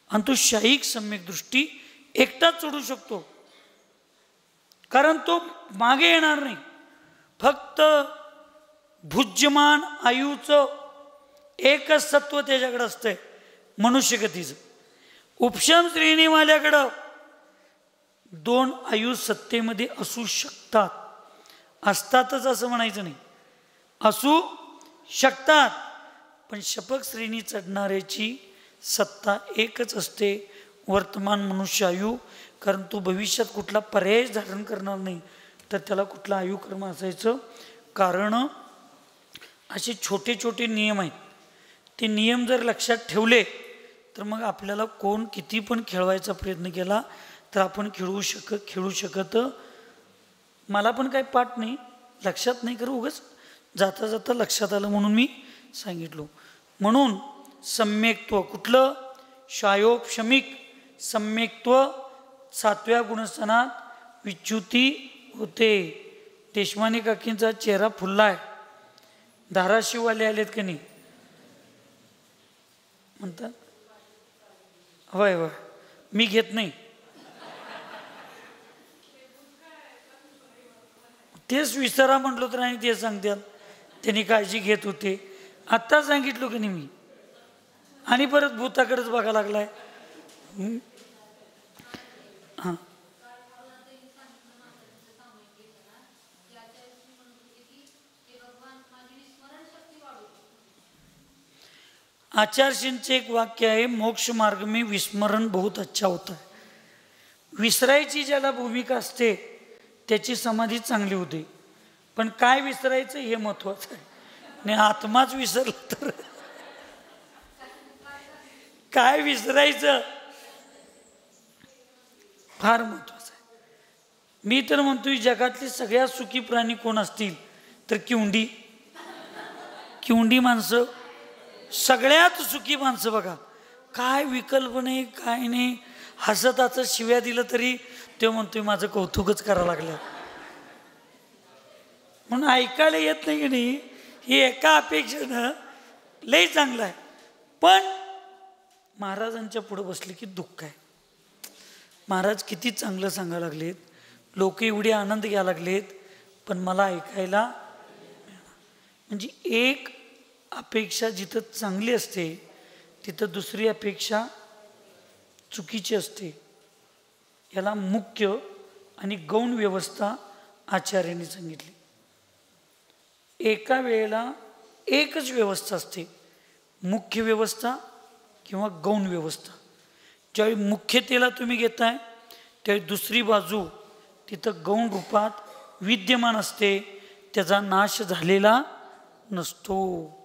आणि तो शाहीक सम्यक दृष्टी एकटाच चढू शकतो, कारण तो मागे येणार नाही. फक्त भुज्यमान आयुचं एकच सत्व त्याच्याकडं असतंय, मनुष्यगतीचं. उपशम श्रेणीवाल्याकडं 2 आयु सत्तेमध्ये असू शकतात, असतातच असं म्हणायचं नाही, असू शकतात. पण शपक श्रेणी चढणाऱ्याची सत्ता एकच असते, वर्तमान मनुष्य आयु. कारण तो भविष्यात कुठला पर्याय धारण करणार नाही, तर त्याला कुठला आयुकर्म असायचं. कारण असे छोटे छोटे नियम आहेत, ते नियम जर लक्षात ठेवले तर मग आपल्याला कोण किती पण खेळवायचा प्रयत्न केला तर आपण खेळू शकत. मला पण काही पाठ नाही, लक्षात नाही, करू उगाच जाता जाता लक्षात आलं म्हणून मी सांगितलो. म्हणून सम्यक्त्व कुठलं? शायोपशमिक सम्यक्त्व 7व्या गुणस्थानात विच्युती होते. देशमाने काकींचा चेहरा फुलला आहे. धाराशिववाले आलेत की नाही म्हणतात. होय होय, मी घेत नाही. तेच विसरा म्हटलो तर आणि ते सांगतात त्यांनी काळजी घेत होते. आत्ता सांगितलं की नाही मी, आणि परत भूताकडेच बघायला लागलाय. हां, आचार्यशींचे एक वाक्य आहे, मोक्ष मार्ग में विस्मरण बहुत अच्छा होता है. विसरायची ज्याला भूमिका असते त्याची समाधी चांगली होते. पण काय विसरायचं हे महत्वाचं आहे. आणि आत्माच विसरला तर काय विसरायचं फार महत्वाचं आहे. मी तर म्हणतोय जगातले सगळ्यात सुखी प्राणी कोण असतील तर किवंडी. किवंडी माणसं सगळ्यात सुखी माणसं बघा. काय विकल्प नाही, काय नाही. हसत हसत शिव्या दिलं तरी ते म्हणतोय माझं कौतुकच करावं लागलं. म्हणून ऐकायला येत नाही की नाही, हे एका अपेक्षेनं लय चांगलं आहे. पण महाराजांच्या पुढे बसले की दुःख आहे. महाराज किती चांगलं सांगायला लागलेत, लोक एवढे आनंद घ्यायला लागलेत, पण मला ऐकायला. म्हणजे एक अपेक्षा जिथं चांगली असते तिथं दुसरी अपेक्षा चुकीची असते. याला मुख्य आणि गौण व्यवस्था आचार्यांनी सांगितली. एका वेळेला एकच व्यवस्था असते, मुख्य व्यवस्था किंवा गौण व्यवस्था. ज्यावेळी मुख्यतेला तुम्ही घेताय त्यावेळी दुसरी बाजू तिथं गौण रूपात विद्यमान असते, त्याचा नाश झालेला नसतो.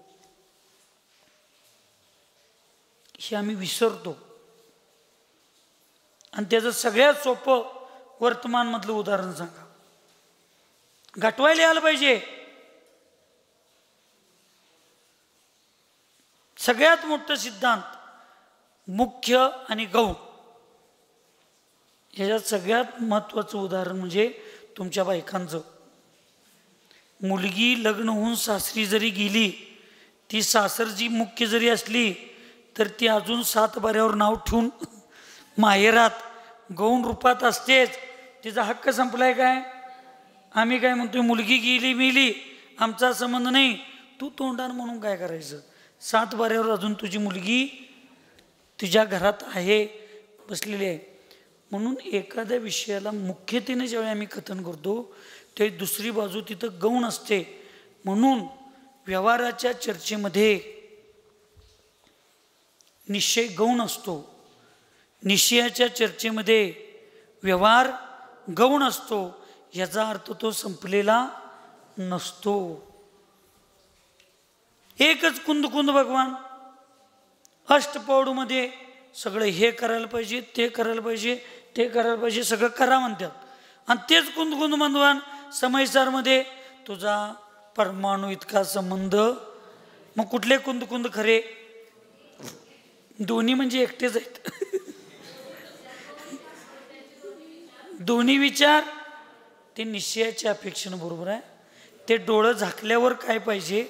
हे आम्ही विसरतो. आणि त्याचं सगळ्यात सोपं वर्तमानमधलं उदाहरण सांगा. गाठवायला यायला पाहिजे. सगळ्यात मोठं सिद्धांत मुख्य आणि गौण. ह्याच्यात सगळ्यात महत्वाचं उदाहरण म्हणजे तुमच्या बायकांचं. मुलगी लग्न होऊन सासरी जरी गेली, ती सासर जी मुख्य जरी असली तर ती अजून 7 बाऱ्यावर नाव ठेवून माहेरात गौण रूपात असतेच. तिचा हक्क संपलाय काय? आम्ही काय म्हणतोय, मुलगी गेली मेली आमचा संबंध नाही, तू तोंडान म्हणून काय करायचं. 7 बाऱ्यावर अजून तुझी मुलगी तुझ्या घरात आहे, बसलेली आहे. म्हणून एखाद्या विषयाला मुख्यतेने ज्यावेळी आम्ही कथन करतो ते दुसरी बाजू तिथं गौण असते. म्हणून व्यवहाराच्या चर्चेमध्ये निश्चय गौण असतो, निश्चयाच्या चर्चेमध्ये व्यवहार गौण असतो. याचा अर्थ तो संपलेला नसतो. एकच कुंद कुंद भगवान अष्टपौडमध्ये सगळं हे करायला पाहिजे, ते करायला पाहिजे, ते करायला पाहिजे, सगळं करा म्हणतात. आणि तेच कुंद कुंद भगवान समयसारमध्ये तुझा परमाणू इतका संबंध. मग कुठले कुंद कुंद खरे? दोन्ही म्हणजे एकटेच आहेत. दोन्ही विचार ते निश्चयाच्या अपेक्षेनं बरोबर आहे. ते डोळं झाकल्यावर काय पाहिजे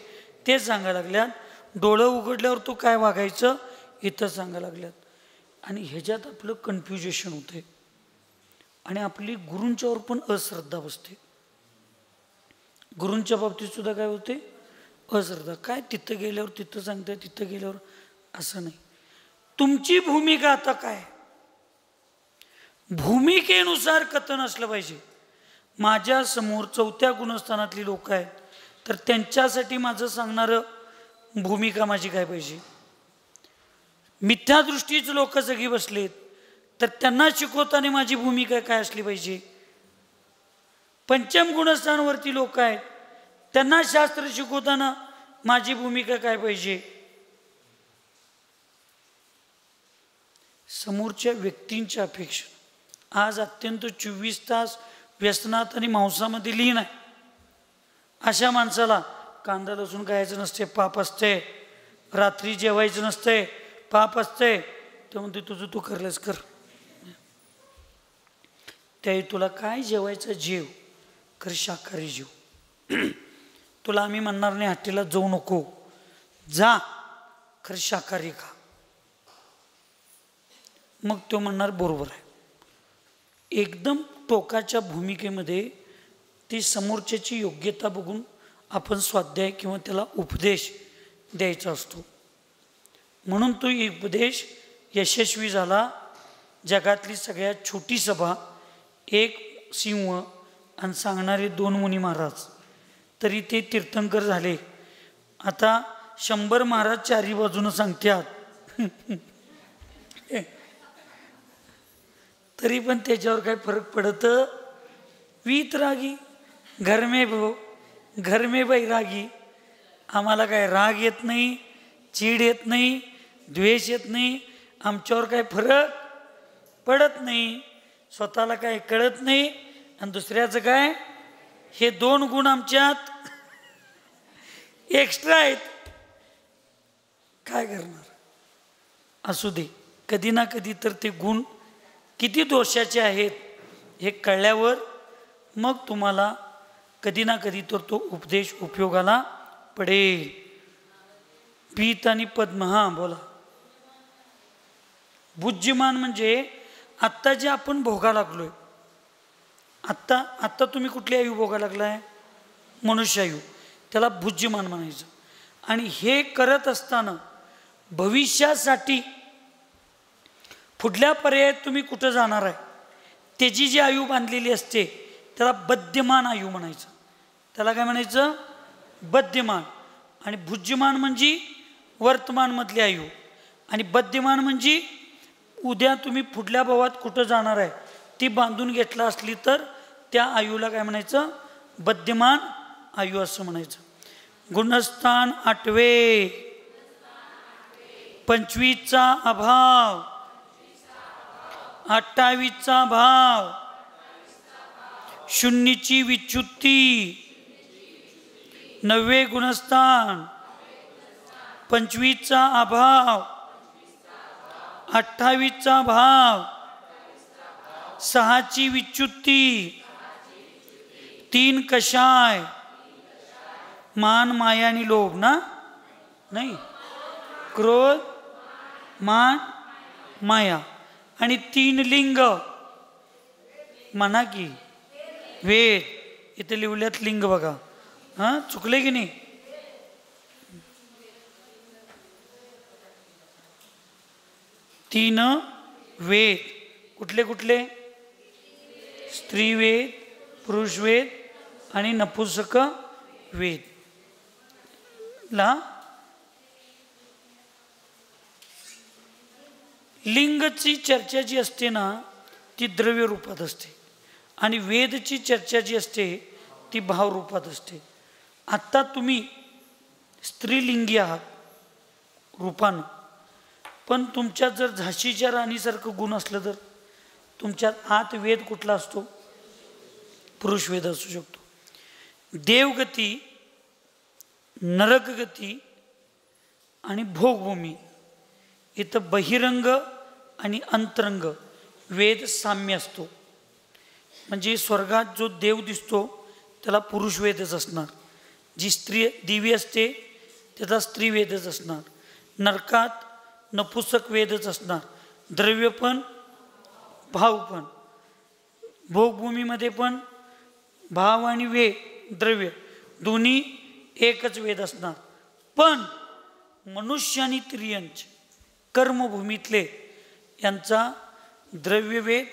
ते सांगायला लागल्यात, डोळं उघडल्यावर तू काय वागायचं इथं सांगायला लागल्यात. आणि ह्याच्यात आपलं कन्फ्युजेशन होते आणि आपली गुरूंच्यावर पण अश्रद्धा बसते. गुरूंच्या बाबतीत सुद्धा काय होते? अश्रद्धा. काय तिथं गेल्यावर तिथं सांगताय, तिथं गेल्यावर असं नाही. तुमची भूमिका आता काय? भूमिकेनुसार कथन असलं पाहिजे. माझ्या समोर 4थ्या गुणस्थानातली लोक आहेत तर त्यांच्यासाठी माझं सांगणारं भूमिका माझी काय पाहिजे. मिथ्या दृष्टीची लोक सगळी बसलेत तर त्यांना शिकवताना माझी भूमिका काय असली पाहिजे. पंचम गुणस्थानावरती लोक आहेत त्यांना शास्त्र शिकवताना माझी भूमिका काय पाहिजे. समोरच्या व्यक्तींच्या अपेक्षा. आज अत्यंत 24 तास व्यसनात आणि मांसामध्ये लीन आहे. अशा माणसाला कांदा लसूण खायचं नसते, पाप असते. रात्री जेवायचं नसते, पाप असते. ते म्हणते तुझं तू करलेस कर. त्यावेळी तुला काय जेवायचं जेव, खरं शाकाहारी जेव. तुला आम्ही म्हणणार नाही हॉटेलला जाऊ नको, जा, खरं शाकाहारी खा. मग तो म्हणणार बरोबर आहे. एकदम टोकाच्या भूमिकेमध्ये ती समोरच्याची योग्यता बघून आपण स्वाध्याय किंवा त्याला उपदेश द्यायचा असतो. म्हणून तो उपदेश यशस्वी झाला. जगातली सगळ्यात छोटी सभा, एक सिंह आणि सांगणारे 2 मुनी महाराज, तरी ते तीर्थंकर झाले. आता 100 महाराज चारी बाजूनं सांगतात तरी पण त्याच्यावर काय फरक पडत. वीतरागी घर में बैरागी. आम्हाला काय राग येत नाही, चीड येत नाही, द्वेष येत नाही, आमच्यावर काय फरक पडत नाही. स्वतःला काय कळत नाही आणि दुसऱ्याचं काय, हे 2 गुण आमच्यात एक्स्ट्रा आहेत. काय करणार. असू दे, कधी ना कधी तर ते गुण किती दोषाचे आहेत हे कळल्यावर मग तुम्हाला कधी ना कधी तर तो उपदेश उपयोगाला पडेल. पीत आणि पद्म. हां बोला. बुद्धिमान म्हणजे आत्ता जे आपण भोगा लागलोय, आत्ता तुम्ही कुठली आयु भोगा लागलाय, मनुष्य आयु, त्याला बुद्धिमान म्हणायचं. आणि हे करत असताना भविष्यासाठी पुढल्या पर्यायात तुम्ही कुठं जाणार आहे त्याची जी आयु बांधलेली असते त्याला बद्यमान आयु म्हणायचं. त्याला काय म्हणायचं, बद्यमान. आणि बुद्धिमान म्हणजे वर्तमानमधली आयु, आणि बद्यमान म्हणजे उद्या तुम्ही पुढल्या भावात कुठं जाणार आहे ती बांधून घेतला असली तर त्या आयुला काय म्हणायचं, बद्यमान आयु असं म्हणायचं. गुणस्थान 8वे. 25चा अभाव, 28चा भाव, 0ची विच्युती, 9वे गुणस्थान, 25चा अभाव, 28चा भाव, 6ची विच्युती, 3 कषाय, मान माया आणि लोभ ना, नाही, क्रोध मान माया, आणि 3 लिंग म्हणा की वेद. इथे लिवल्यात लिंग बघा. हां चुकले की नाही. तीन वेद. कुठले कुठले, स्त्रीवेद, पुरुषवेद आणि नपुंसक वेद. ला लिंगची चर्चा जी असते ना ती द्रव्य रूपात असते, आणि वेदची चर्चा जी असते ती भाव रूपात असते. आत्ता तुम्ही स्त्रीलिंगी आहात रूपानं, पण तुमच्यात जर झाशीच्या राणीसारखं गुण असलं तर तुमच्यात आत वेद कुठला असतो, पुरुष वेद असू शकतो. देवगती, नरकगती आणि भोगभूमी, इथं बहिरंग आणि अंतरंग वेद साम्य असतो. म्हणजे स्वर्गात जो देव दिसतो त्याला पुरुष वेदच असणार, जी स्त्री देवी असते त्याचा स्त्री वेदच असणार, नरकात नपुंसक वेदच असणार, द्रव्य पण भाव पण, भोगभूमीमध्ये पण भाव आणि द्रव्य दोन्ही एकच वेद असणार. पण मनुष्य आणि स्त्रियांचे कर्मभूमीतले यांचा द्रव्यवेद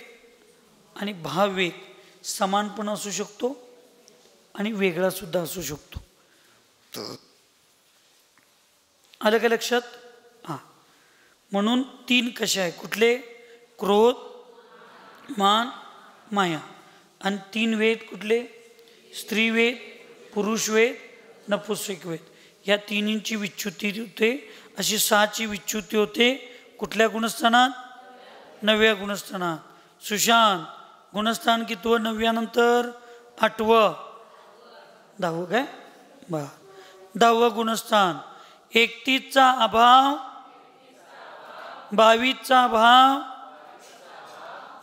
आणि भाववेद समान पण असू शकतो आणि वेगळा सुद्धा असू शकतो. आलं का लक्षात. हां म्हणून 3 कशा आहे, कुठले, क्रोध मान माया, आणि 3 वेद कुठले, स्त्रीवेद, पुरुषवेद, नपुंसक वेद. या 3ची विच्युती होते. अशी 6ची विच्युती होते कुठल्या गुणस्थानात, 9व्या गुणस्थानात. सुशांत गुणस्थान कितवं, 9व्या नंतर 8वं, 10वं काय बा, 10वं गुणस्थान. 31चा अभाव, 22चा भाव,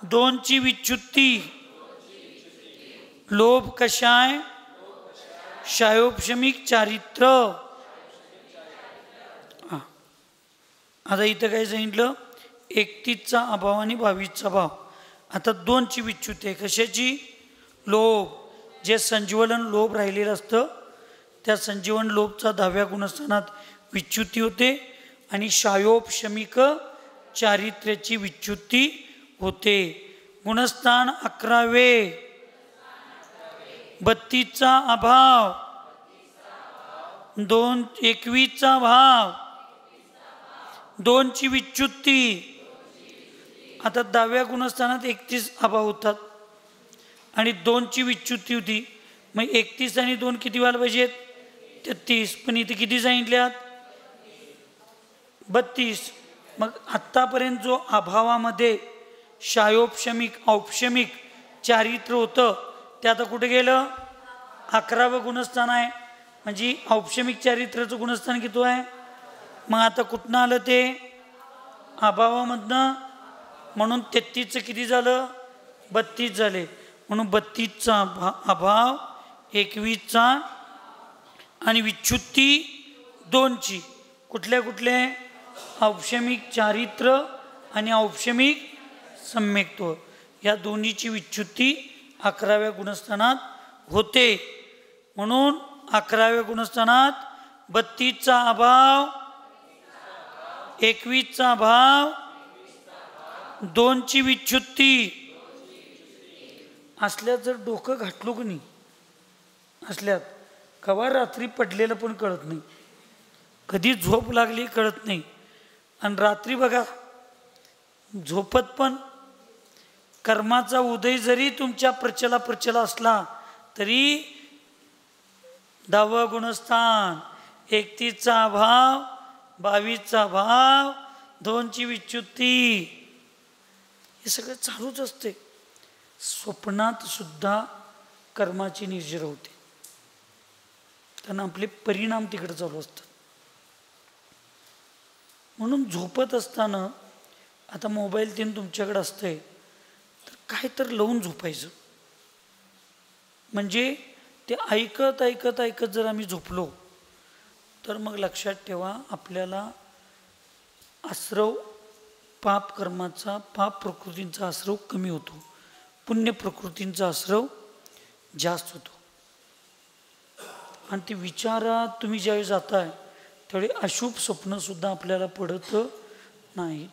2ची विच्युती, लोभ कशाय शायोपशमिक चारित्र. आता इथं काय सांगितलं 31चा अभाव आणि 22चा भाव. आता 2ची विच्युती आहे. कशाची? लोभ. जे संजीवलन लोभ राहिलेलं असतं त्या संजीवन लोभचा 10व्या गुणस्थानात विच्युती होते आणि शायोपशमिक चारित्र्याची विच्युती होते. गुणस्थान 11वे 32चा अभाव 21चा भाव 2ची विच्युती. आता 10व्या गुणस्थानात 31 अभाव होतात आणि 2ची विच्युती होती. मग 31 आणि 2 किती व्हायला पाहिजेत? 33. पण इथे किती सांगितल्यात? 32. मग आत्तापर्यंत जो अभावामध्ये शायोपशमिक औपशमिक चारित्र होतं ते आता कुठे गेलं? 11वं गुणस्थान आहे. म्हणजे औपशमिक चारित्र्याचं गुणस्थान किती आहे? मग आता कुठनं आलं ते? अभावामधनं. म्हणून 33चं किती झालं? 32 झाले. म्हणून 32चा अभाव 21चा आणि विच्युती 2ची. कुठल्या कुठले? औपशमिक चारित्र आणि औपशमिक सम्यक्त्व. या दोन्हीची विच्युती 11व्या गुणस्थानात होते. म्हणून 11व्या गुणस्थानात 32चा अभाव 21चा भाव 2ची विच्युती असल्यात जर डोकं घातलो की नाही असल्यात कवा रात्री पडलेलं पण कळत नाही, कधी झोप लागली कळत नाही. आणि रात्री बघा झोपत पण कर्माचा उदय जरी तुमच्या प्रचला असला तरी 10वं गुणस्थान 31चा अभाव 22चा भाव 2ची विच्युती हे सगळं चालूच असते. स्वप्नात सुद्धा कर्माची निर्जर होते कारण आपले परिणाम तिकडे चालू असतात. म्हणून झोपत असताना आता मोबाईल तीन तुमच्याकडे असते तर काय तर लावून झोपायचं. म्हणजे ते ऐकत ऐकत ऐकत जर आम्ही झोपलो तर मग लक्षात ठेवा आपल्याला आश्रव पाप कर्माचा पाप प्रकृतींचा आश्रव कमी होतो, पुण्य प्रकृतींचा आश्रव जास्त होतो. आणि ते विचारात तुम्ही ज्यावेळी जाताय त्यावेळी अशुभ स्वप्न सुद्धा आपल्याला पडत नाही.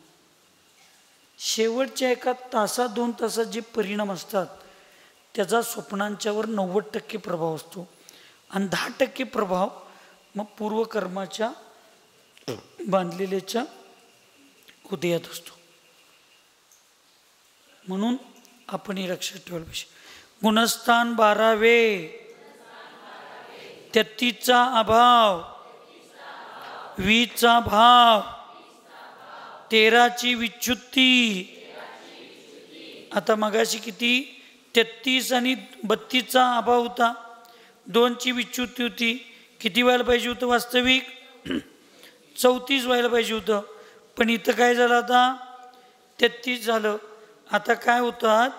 शेवटच्या 1 तासात 2 तासात जे परिणाम असतात त्याचा स्वप्नांच्यावर 90% प्रभाव असतो आणि 10% प्रभाव मग पूर्वकर्माच्या बांधलेल्याच्या उदयात असतो. म्हणून आपण हे लक्षात ठेवायला पाहिजे. गुणस्थान 12वे 33चा अभाव 20चा भाव 13ची विच्युती. आता मगाशी किती 33 आणि 32चा अभाव होता, 2ची विच्युती होती. किती व्हायला पाहिजे होतं वास्तविक? 34 व्हायला पाहिजे होतं. पण इथं काय झालं आता 33 झालं. आता काय होतात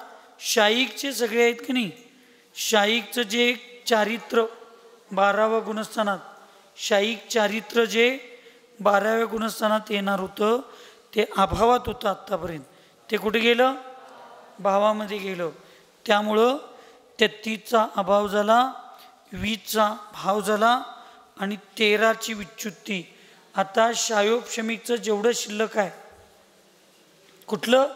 शाईकचे सगळे आहेत की नाही, शाईकचं जे चारित्र 12व्या गुणस्थानात शाईक चारित्र जे 12व्या गुणस्थानात येणार होतं ते अभावात होतं आत्तापर्यंत, ते कुठे गेलं? भावामध्ये गेलं. त्यामुळं 33चा अभाव झाला, 20चा भाव झाला आणि 13ची विच्युती. आता शायोपशमिकचं जेवढं शिल्लक आहे कुठलं?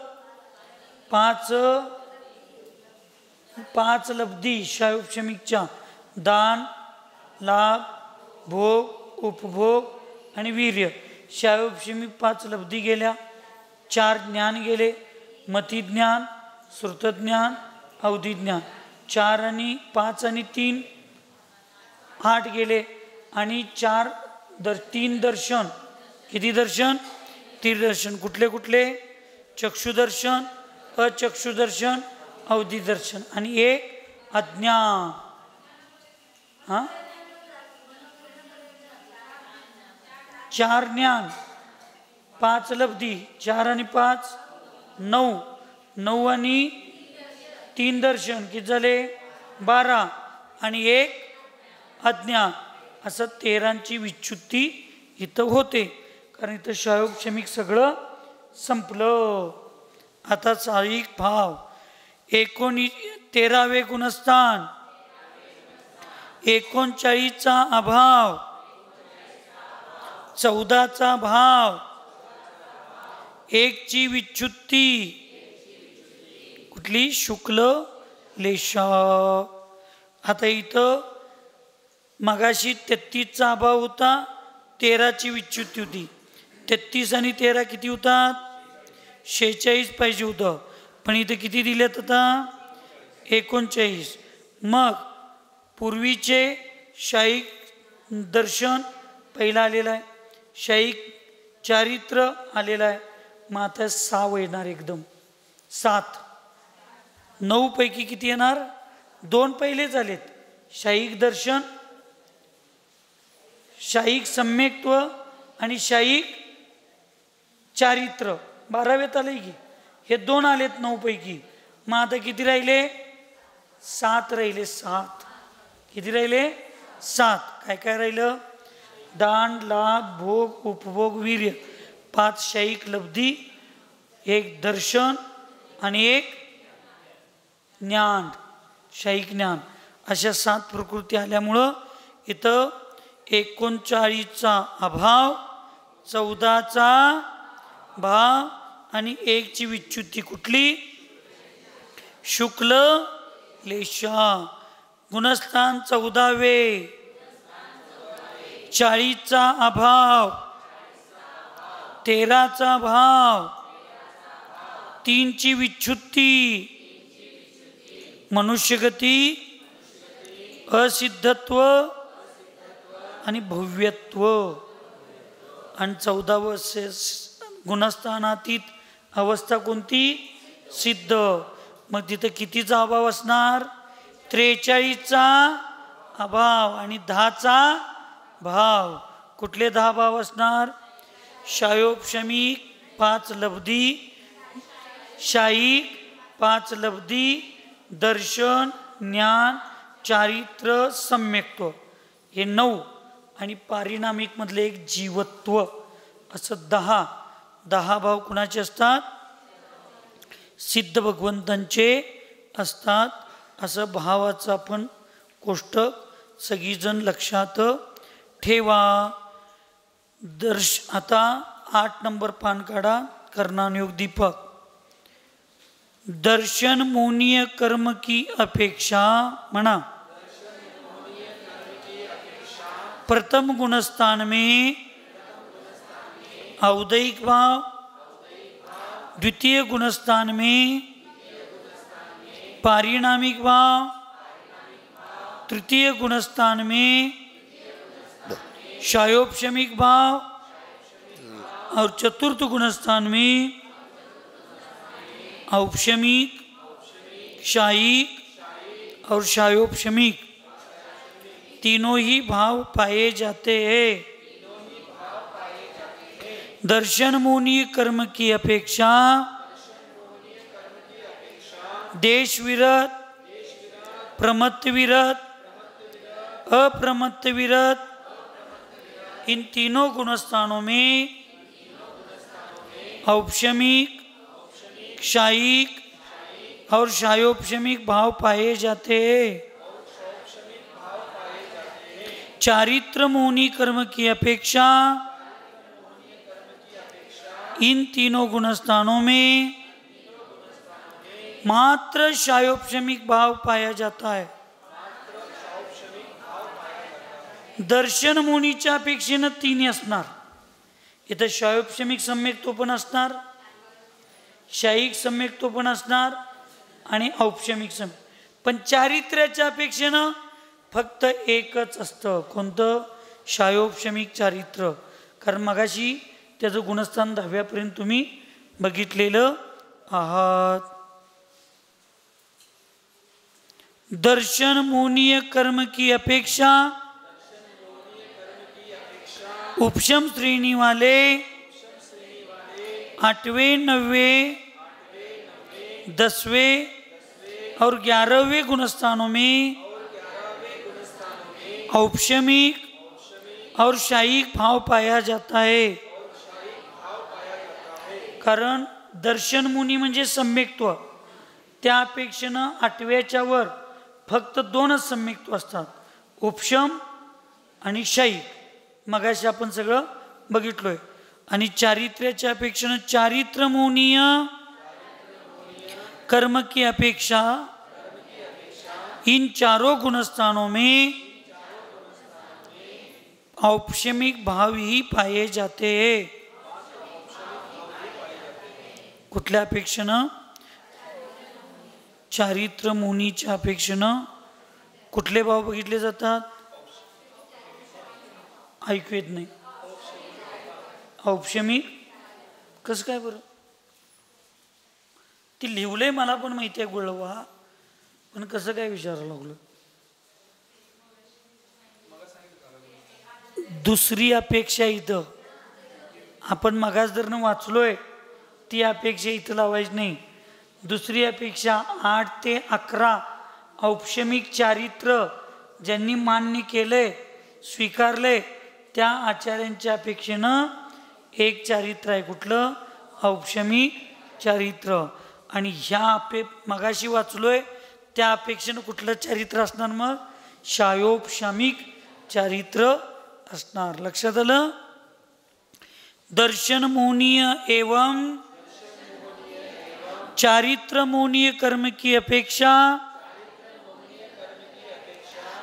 5 लब्धी शायोपशमिकच्या दान लाभ भोग उपभोग आणि वीर्य. शायोपशमिक 5 लब्धी गेल्या, 4 ज्ञान गेले, मतिज्ञान श्रुतज्ञान अवधिज्ञान. 4 आणि 5 आणि 3 8 गेले आणि 3 दर्शन. किती दर्शन? 3 दर्शन. कुठले कुठले? चक्षुदर्शन अचक्षुदर्शन अवधिदर्शन आणि 1 अज्ञान. 4 ज्ञान 5 लब्धी, 4 आणि 5 9 आणि 3 दर्शन. किती झाले? 12 आणि 1 अज्ञा, असं 13ची विच्युती इथं होते. कारण इथं क्षयोग क्षमिक सगळं संपलं. आता साहिक भाव 13वे गुणस्थान, 39चा अभाव, 14चा भाव, 1ची विच्युती कुठली? शुक्ल लेशा. आता इथं मगाशी 33चा अभाव होता, 13ची विच्युती होती. 33 आणि 13 किती होतात? 46 पाहिजे होतं, पण इथं किती दिलेत आता? 39. मग पूर्वीचे शाहीक दर्शन पहिला आलेलं आहे, शाहीक चारित्र आलेलं आहे. मग आता 6 येणार, एकदम 7. 9 पैकी किती येणार? 2 पहिले झालेत, शाहीक दर्शन, शाहीक सम्यक्त्व आणि शाहीक चारित्र. 12वेत आले की हे 2 आलेत 9 पैकी. मग आता किती राहिले? 7 राहिले. 7 किती राहिले? 7. काय काय राहिलं? दान, लाभ, भोग, उपभोग, वीर्य. 5 शाहीक लब्धी, 1 दर्शन आणि 1 ज्ञान, शाहीक ज्ञान. अशा 7 प्रकृती आल्यामुळं इथं 39चा अभाव, 14चा भाव आणि 1ची विच्युती कुठली? शुक्ल लेशा. गुणस्थान 14वे, 40चा अभाव, 13चा भाव, 3ची विच्युती, मनुष्यगती, असिद्धत्व आणि भव्यत्व. आणि 14व गुणस्थानातीत अवस्था कोणती? सिद्ध. मग तिथं कितीचा अभाव असणार? 43चा अभाव आणि 10चा भाव. कुठले 10 भाव असणार? शायोपशमिक 5 लब्धी, शाहीक 5 लब्धी, दर्शन, ज्ञान, चारित्र, सम्यक्त्व, हे 9. आणि पारिणामिक मधले 1 जीवत्व, असं 10 भाव कुणाचे असतात? सिद्ध भगवंतांचे असतात. असं भावाचं आपण कोष्टक सगळीजण लक्षात ठेवा. आता 8 नंबर पान काढा, कर्णानुयोग दीपक. दर्शन मोनीय कर्म की अपेक्षा म्हणा. प्रथम गुणस्थान में औदयिक भाव, द्वितीय गुणस्थान में पारिणामिक भाव, तृतीय गुणस्थान में शायोपशमिक भाव और चतुर्थ गुणस्थान में औपशमिक, शाहीक और शायोपशमिक तीनों ही भाव पाए जाते हैं. दर्शन मोनीय कर्म की अपेक्षा देश विरत, प्रमत्त विरत, अप्रमत्त विरत, इन तीनों गुणस्थानों में औपशमिक, शाहीक और शायोपशमिक भाव पाए जाते हैं. चारित्र मोनी कर्म की अपेक्षा इन तीनों गुणस्थानों में मात्र शायोपशमिक भाव पाया जाता है. दर्शन मोनीच्या अपेक्षेनं 3 असणार. इथं शायोपशमिक सम्यक्त्व पण असणार, शाहीक सम्यक्त्व पण असणार आणि औपशमिक सम्यक. पण चारित्र्याच्या अपेक्षेनं फक्त 1च असतं. कोणतं? शायोपशमिक चारित्र. कारण मगाशी त्याचं गुणस्थान 10व्यापर्यंत तुम्ही बघितलेलं आहात. दर्शन मोनीय कर्म की अपेक्षा उपशम श्रेणी वाले 8वें 9वें 10वें और 11वें गुणस्थानों में औपशमिक और शायिक भाव पाया जाता है. कारण दर्शन मुनी म्हणजे सम्यक्त्व, त्या अपेक्षेनं 8व्याच्या वर फक्त 2च सम्यक्त्व असतात, उपशम आणि शायिक. मगाशी आपण सगळं बघितलोय. आणि चारित्र्याच्या अपेक्षेनं चारित्र मोनीय कर्म की अपेक्षा इन चारों गुणस्थानों में औपशमिक भाव ही पाए जाते हैं. कुठल्या अपेक्षेनं? चारित्र मुनीच्या अपेक्षेनं कुठले भाव बघितले जातात? ऐकू येत नाही. औपशमिक कसं काय बरं? ती लिहिलंय मला पण माहिती आहे गोळवा, पण कसं काय विचारायला लागलं? दुसरी अपेक्षा इथं आपण मगाच जर वाचलोय ती अपेक्षा इथं लावायची नाही. दुसरी अपेक्षा 8 ते 11 औपशमिक चारित्र ज्यांनी मान्य केलंय, स्वीकारलंय, त्या आचार्यांच्या अपेक्षेनं एक चारित्र आहे. कुठलं? औपशमिक चारित्र. आणि ह्या मगाशी वाचलोय त्या अपेक्षेनं कुठलं चारित्र असणार? मग शायोपशमिक चारित्र असणार. लक्षात आलं? दर्शन मोनीय एवं चारित्र मोनीय कर्म की अपेक्षा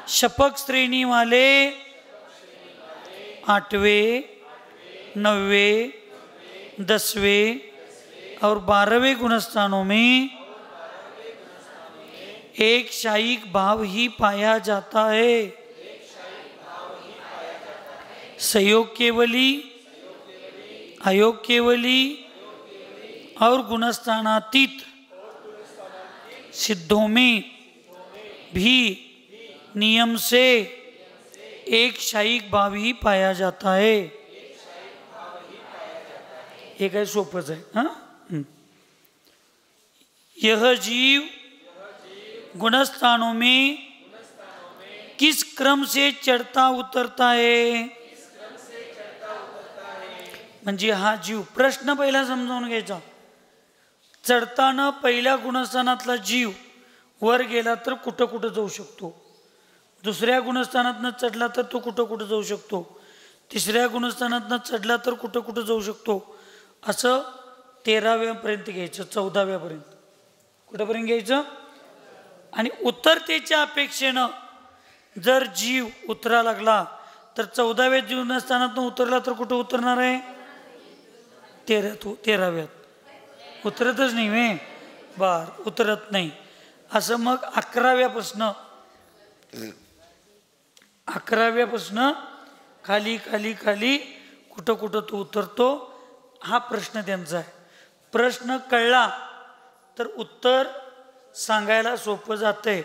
शपक श्रेणी वाले 8वें, 9वें, 10वें और 12वें गुणस्थानों में एक शायिक भाव ही पाया जाता है. सहयोग केवली, अयोग केवली और गुणस्थानातीत सिद्धों में भी नियम से एक शायिक भाव ही पाया जाता है. हे काय सोपंच आहे. हाँ, यह जीव गुणस्थानों में किस क्रम से चढ़ता उतरता है? म्हणजे हा जीव, प्रश्न पहिला समजावून घ्यायचा. चढताना पहिल्या गुणस्थानातला जीव वर गेला तर कुठं कुठं जाऊ शकतो. दुसऱ्या गुणस्थानातनं चढला तर तो कुठं कुठं जाऊ शकतो. तिसऱ्या गुणस्थानातनं चढला तर कुठं कुठं जाऊ शकतो. असं 13व्यापर्यंत घ्यायचं, 14व्यापर्यंत. कुठंपर्यंत घ्यायचं? आणि उतरतेच्या अपेक्षेनं जर जीव उतरा लागला तर 14व्या गुणस्थानातनं उतरला तर कुठं उतरणार आहे? 13व्यात. उतरतच नाही वे बार, उतरत नाही. असं मग 11व्यापासून खाली खाली खाली कुठं कुठं तो उतरतो. हा प्रश्न त्यांचा आहे. प्रश्न कळला तर उत्तर सांगायला सोपं जातंय.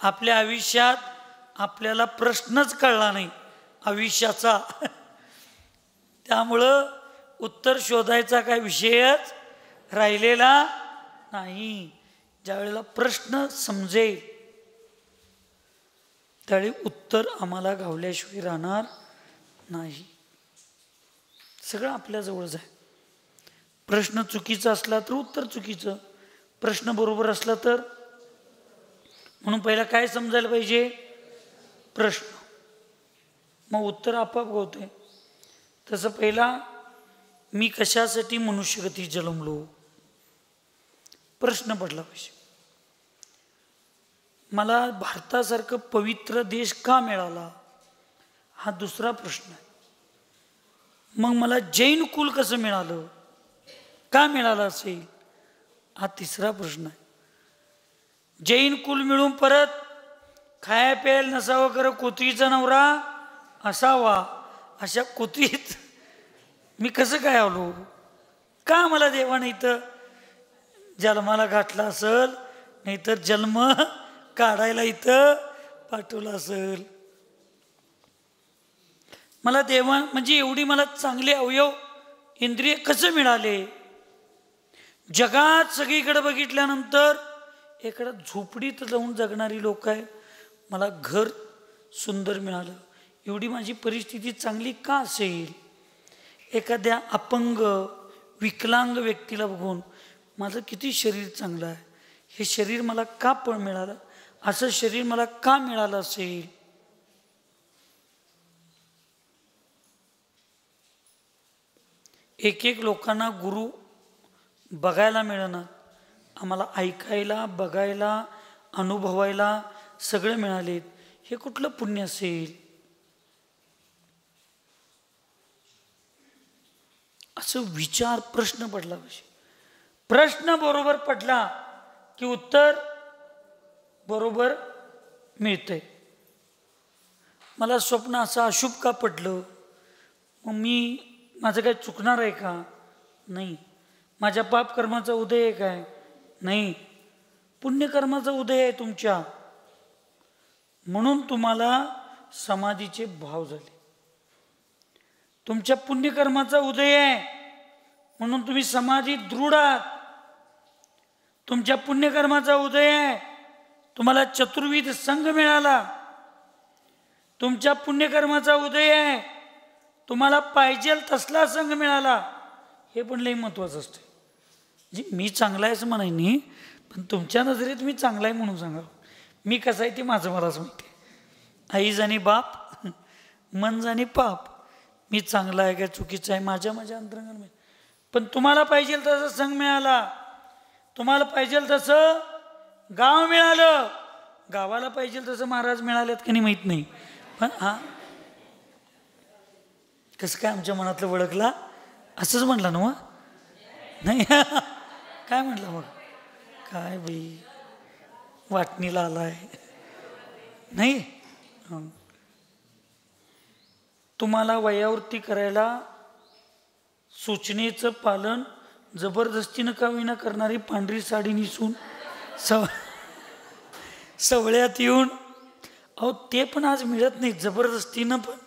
आपल्या आयुष्यात आपल्याला प्रश्नच कळला नाही आयुष्याचा, त्यामुळं उत्तर शोधायचा काय विषयच राहिलेला नाही. ज्यावेळेला प्रश्न समजेल त्यावेळी उत्तर आम्हाला गावल्याशिवाय राहणार नाही. सगळं आपल्याजवळच आहे. प्रश्न चुकीचा असला तर उत्तर चुकीचं, प्रश्न बरोबर असला तर. म्हणून पहिला काय समजायला पाहिजे? प्रश्न, मग उत्तर आपोआप गावतंय. तसं पहिला मी कशासाठी मनुष्यगती जन्मलो, प्रश्न पडला पाहिजे. मला भारतासारखं पवित्र देश का मिळाला, हा दुसरा प्रश्न आहे. मग मला जैन कुल कसं मिळालं, का मिळालं असेल, हा तिसरा प्रश्न आहे. जैन कुल मिळून परत खाया प्यायला नसावं, खरं कोथळीचा नवरा असावा, अशा कोथळीत मी कसं काय आलो? का मला देवाने इथं जन्माला घातला असेल, नाहीतर जन्म काढायला इथं पाठवला असेल. मला देवा म्हणजे एवढी मला चांगले अवयव इंद्रिय कसं मिळाले? जगात सगळीकडे बघितल्यानंतर एखादा झोपडीत जाऊन जगणारी लोक आहे, मला घर सुंदर मिळालं, एवढी माझी परिस्थिती चांगली का असेल? एखाद्या अपंग विकलांग व्यक्तीला बघून माझं किती शरीर चांगलं आहे, हे शरीर मला का मिळालं, असं शरीर मला का मिळालं असेल? एक एक लोकांना गुरु बघायला मिळणार, आम्हाला ऐकायला, बघायला, अनुभवायला सगळे मिळालेत, हे कुठलं पुण्य असेल? असं विचार प्रश्न पडला पाहिजे. प्रश्न बरोबर पडला की उत्तर बरोबर मिळतंय. मला स्वप्न असं अशुभ का पडलं, मग मी माझं काय चुकणार आहे का? नाही. माझ्या पाप कर्माचा उदय आहे काय? नाही. पुण्यकर्माचा उदय आहे तुमच्या, म्हणून तुम्हाला समाधीचे भाव झाले. तुमच्या पुण्यकर्माचा उदय आहे म्हणून तुम्ही समाधी दृढ आहात. तुमच्या पुण्यकर्माचा उदय आहे, तुम्हाला चतुर्विध संघ मिळाला. तुमच्या पुण्यकर्माचा उदय आहे, तुम्हाला पाहिजे तसला संघ मिळाला. हे पण लई महत्वाचं असतं. म्हणजे मी चांगला आहे असं म्हणाय नाही, पण तुमच्या नजरेत मी चांगला आहे म्हणून सांगा. मी कसं आहे ते माझं मलाच माहिती आहे. आई जाणे बाप, मन जाणे पाप. मी चांगला आहे का चुकीचं आहे माझ्या अंतरंगात माहिती. पण तुम्हाला पाहिजे तसं संघ मिळाला, तुम्हाला पाहिजे तसं गाव मिळालं. गावाला पाहिजे तसं महाराज मिळालेत की नाही माहीत नाही, पण कसं काय आमच्या मनातलं ओळखला? असंच म्हटलं ना मग? नाही काय म्हटलं मग? काय बाई वाटणीला आलाय नाही. तुम्हाला वयावृत्ती करायला सूचनेचं पालन जबरदस्तीनं का विना करणारी पांढरी साडी नेसून सवळ्यात येऊन, अहो ते पण आज मिळत नाही. जबरदस्तीनं पण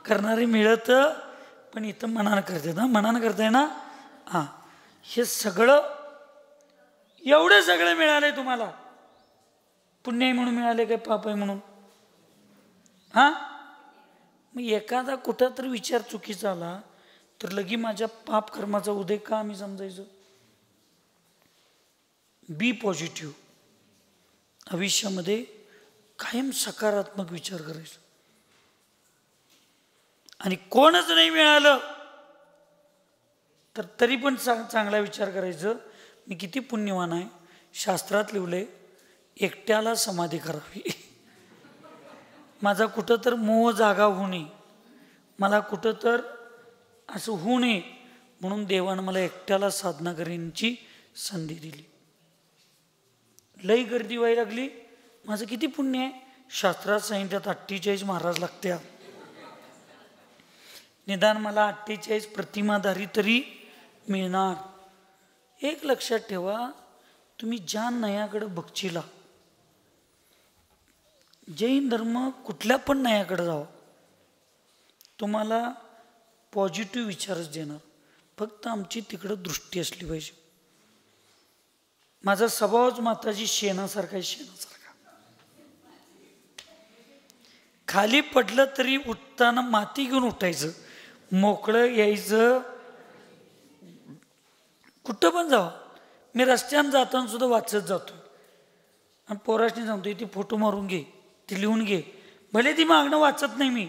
करणारे मिळत, पण इथं मनानं करतात. मनानं करताय ना. हे सगळं एवढं सगळं मिळालंय तुम्हाला. पुण्य आहे म्हणून मिळाले काय पाप आहे म्हणून? मग एखादा कुठं तर विचार चुकीचा आला तर लगी माझ्या पाप कर्माचा उदय का आम्ही समजायचं? बी पॉझिटिव्ह. आयुष्यामध्ये कायम सकारात्मक विचार करायचा. आणि कोणच नाही मिळालं तर तरी पण चांगला विचार करायचं, मी किती पुण्यवान आहे. शास्त्रात लिहिलंय एकट्याला समाधी करावी. माझा कुठं तर मोह जागा होऊ नये, मला कुठं तर असं होऊ नये म्हणून देवानं मला एकट्याला साधना करण्याची संधी दिली. लई गर्दी व्हायला लागली, माझं किती पुण्य आहे. शास्त्रात सांगितल्यात 48 महाराज लागते. निदान मला 48 प्रतिमाधारी तरी मिळणार. एक लक्षात ठेवा, तुम्ही ज्या नयाकडे बघचिला, जैन धर्म कुठल्या पण नयाकडे जावा, तुम्हाला पॉझिटिव्ह विचारच देणार. फक्त आमची तिकडं दृष्टी असली पाहिजे. माझा स्वभावच माताजी शेणासारखा आहे, शेणासारखा. खाली पडलं तरी उठताना माती घेऊन उठायचं, मोकळं यायचं. कुठं पण जावा, मी रस्त्यानं जाताना सुद्धा वाचत जातो आणि पोराशनी सांगतो ती फोटो मारून घे, ती लिहून घे. भले ती मागणं वाचत नाही मी,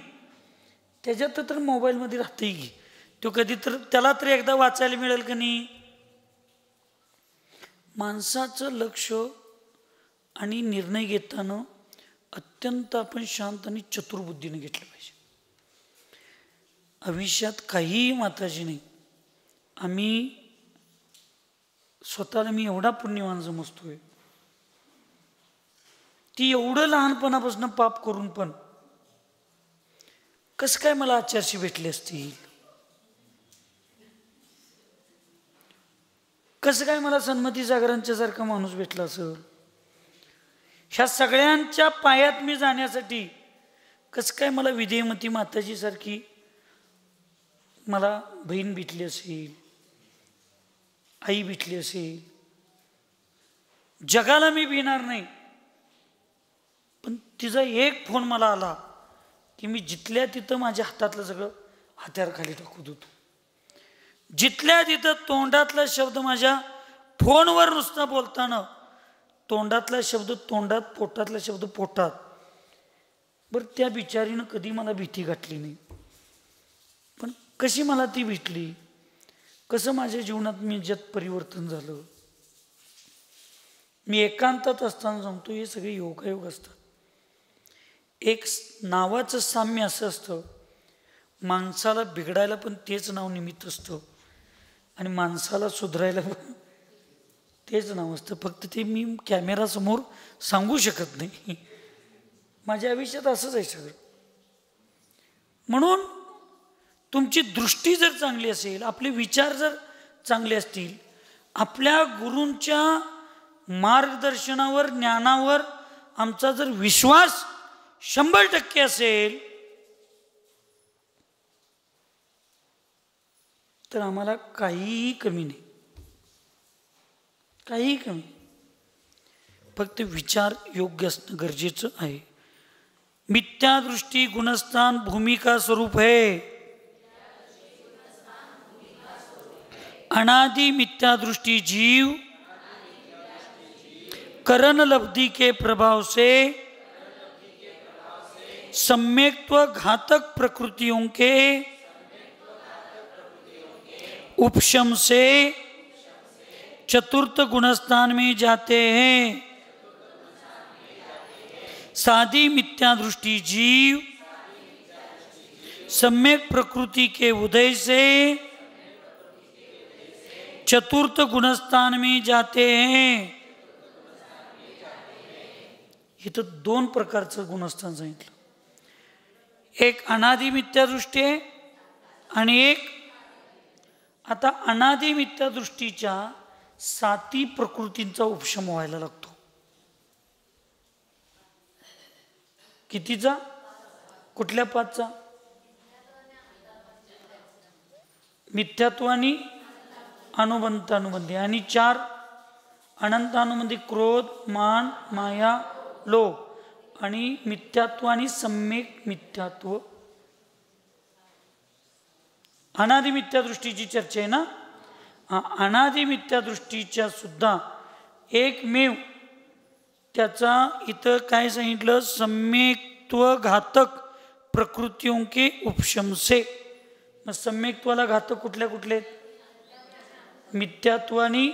त्याच्यात तर मोबाईलमध्ये राहतही घे. तो कधी तर त्याला तरी एकदा वाचायला मिळेल का नाही. माणसाचं लक्ष आणि निर्णय घेताना अत्यंत आपण शांत आणि चतुर्बुद्धीने घेतलं पाहिजे. आयुष्यात काहीही माताजी नाही. आम्ही स्वतःला मी एवढा पुण्यवान समजतोय, ती एवढं लहानपणापासून पाप करून पण कसं काय मला आचारशी भेटले असतील, कसं काय मला सन्मती सागरांच्या सारखा माणूस भेटला असेल. ह्या सगळ्यांच्या पायात मी जाण्यासाठी कसं काय मला विधेयमती माताजी सारखी मला बहीण भेटली असेल, आई भेटली असेल. जगाला मी भिणार नाही. पण तिचा एक फोन मला आला की मी जिथल्या तिथं माझ्या हातातलं सगळं हत्यार खाली टाकू देतो. जिथल्या तिथं तोंडातला शब्द माझ्या फोनवर नुसता बोलताना तोंडातला शब्द तोंडात, पोटातला शब्द पोटात. बरं, त्या बिचारीनं कधी मला भीती गाठली नाही. पण कशी मला ती भेटली, कसं माझ्या जीवनात मी ज्यात परिवर्तन झालं. मी एकांतात असताना सांगतो, हे सगळे योगायोग असतात. एक नावाचं साम्य असं असतं, माणसाला बिघडायला पण तेच नाव निमित्त असतं आणि माणसाला सुधारायला पण तेच नाव असतं. फक्त ते मी कॅमेरासमोर सांगू शकत नाही. माझ्या आयुष्यात असंच आहे सगळं. म्हणून तुमची दृष्टी जर चांगली असेल, आपले विचार जर चांगले असतील, आपल्या गुरूंच्या मार्गदर्शनावर, ज्ञानावर आमचा जर विश्वास 100% असेल, तर आम्हाला काहीही कमी नाही, काहीही कमी. फक्त विचार योग्य असणं गरजेचं आहे. मिथ्यादृष्टी गुणस्थान भूमिका स्वरूप है. अनादि मिथ्यादृष्टि जीव करण लब्धि के प्रभाव से सम्यक्त्व घातक प्रकृतियों के उपशम से चतुर्थ गुणस्थान में जाते हैं. साधी मिथ्यादृष्टि जीव सम्यक प्रकृति के उदय से चतुर्थ गुणस्थान में जाते हैं. इथं 2 प्रकारचं गुणस्थान सांगितलं. एक अनादि मिथ्यादृष्टी आहे आणि एक आता अनादि मिथ्यादृष्टीच्या 7 प्रकृतींचा उपशम व्हायला लागतो. कितीचा? कुठल्या 5चा? मिथ्यात्व आणि अनुबंधानुबंधी आणि 4 अनंतानुबंधी क्रोध, मान, माया, लोभ आणि मिथ्यात्व आणि सम्यक मिथ्यात्व. अनादि मिथ्यादृष्टीची चर्चा आहे ना. अनादि मिथ्यादृष्टीच्या सुद्धा एकमेव त्याचा इथं काय सांगितलं, सम्यक्त्व घातक प्रकृतियों के उपशम से. मग सम्यक्त्वाला घातक कुठल्या कुठले? मिथ्यात्व आणि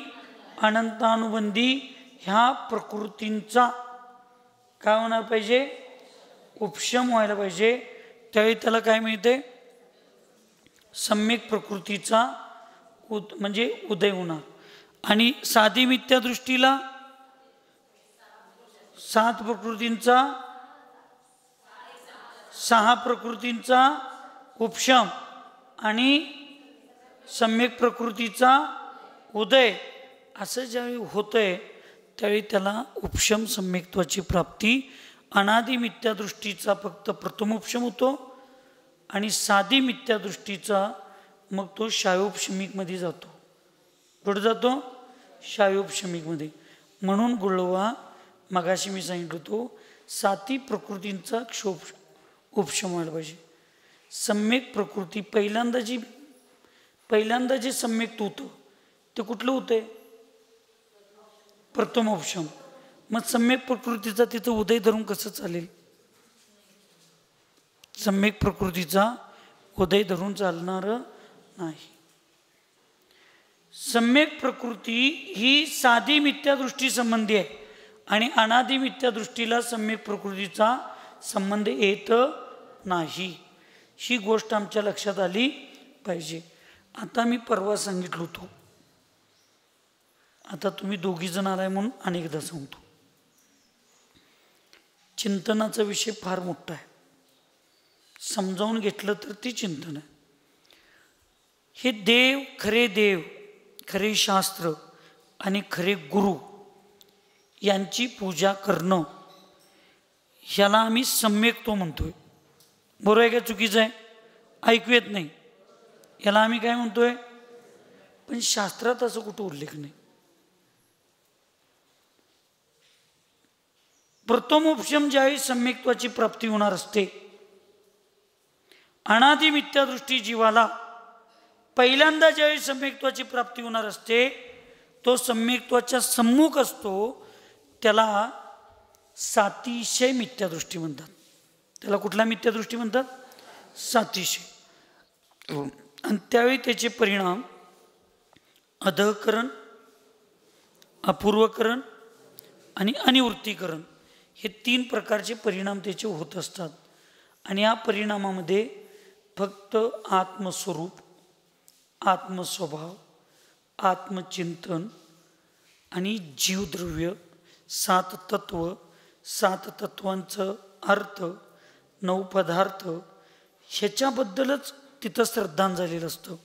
अनंतानुबंधी ह्या प्रकृतींचा काय होणार पाहिजे? उपशम व्हायला पाहिजे. त्यावेळी त्याला काय मिळते? सम्यक प्रकृतीचा म्हणजे उदय होणार. आणि साधी मिथ्यादृष्टीला 7 प्रकृतींचा 6 प्रकृतींचा उपशम आणि सम्यक प्रकृतीचा उदय असं ज्यावेळी होतंय त्यावेळी त्याला उपशम सम्यक्त्वाची प्राप्ती. अनादि मिथ्यादृष्टीचा फक्त प्रथम उपशम होतो आणि साधी मिथ्यादृष्टीचा मग तो शायोपशमिकमध्ये जातो. कुठं जातो? शायोपशमिकमध्ये. म्हणून गुळवा मगाशी मी सांगितलं होतो 7 प्रकृतींचा उपशम व्हायला पाहिजे. सम्यक प्रकृती पहिल्यांदा जे सम्यक्त होतं ते कुठलं होतंय? प्रथम उपशम. मग सम्यक प्रकृतीचा तिथं उदय धरून कसं चालेल? सम्यक प्रकृतीचा उदय धरून चालणार नाही. सम्यक प्रकृती ही साधी मिथ्यादृष्टी संबंधी आहे आणि अनादि मिथ्यादृष्टीला सम्यक प्रकृतीचा संबंध येत नाही. ही गोष्ट आमच्या लक्षात आली पाहिजे. आता मी परवा सांगितलं होतं, आता तुम्ही 2 जण आलाय म्हणून अनेकदा सांगतो. चिंतनाचा विषय फार मोठा आहे. समजावून घेतलं तर ते चिंतन आहे. हे देव, खरे शास्त्र आणि खरे गुरु यांची पूजा करणं ह्याला आम्ही सम्यक्त्व म्हणतोय. बरोबर आहे का चुकीचं आहे? ऐकू येत नाही. याला आम्ही काय म्हणतोय? पण शास्त्रात असं कुठं उल्लेख नाही. प्रथमोपशम ज्यावेळी सम्यक्त्वाची प्राप्ती होणार असते, अनादि मिथ्यादृष्टी जीवाला पहिल्यांदा ज्यावेळी सम्यक्त्वाची प्राप्ती होणार असते, तो सम्यक्त्वाच्या सम्मुख असतो, त्याला सातिशय मिथ्यादृष्टी म्हणतात. त्याला कुठला मिथ्यादृष्टी म्हणतात? सातिशय. आणि त्यावेळी त्याचे परिणाम अधःकरण, अपूर्वकरण आणि अनिवृत्तीकरण हे 3 प्रकारचे परिणाम त्याचे होत असतात. आणि या परिणामामध्ये फक्त आत्मस्वरूप, आत्मस्वभाव, आत्मचिंतन आणि जीवद्रव्य, 7 तत्व, 7 तत्वांचं अर्थ, 9 पदार्थ ह्याच्याबद्दलच तिथं श्रद्धान झालेलं असतं.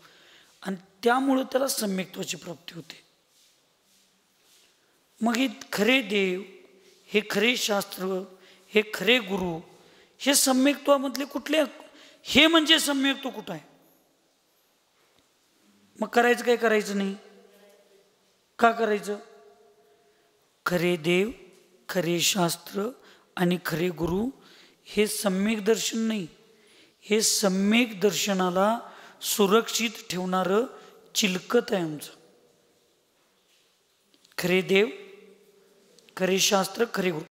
आणि त्यामुळं त्याला सम्यक्त्वाची प्राप्ती होते. मग हे खरे देव, हे खरे शास्त्र, हे खरे गुरु, हे सम्यक्त्वामधले कुठले? हे म्हणजे सम्यक्त्व कुठं आहे? मग करायचं काय, करायचं नाही? का करायचं? खरे देव, खरे शास्त्र आणि खरे गुरु हे सम्यक दर्शन नाही, हे सम्यक दर्शनाला सुरक्षित ठेवणारं चिलकत आहे आमचं. खरे देव, खरे शास्त्र, खरे गुरु.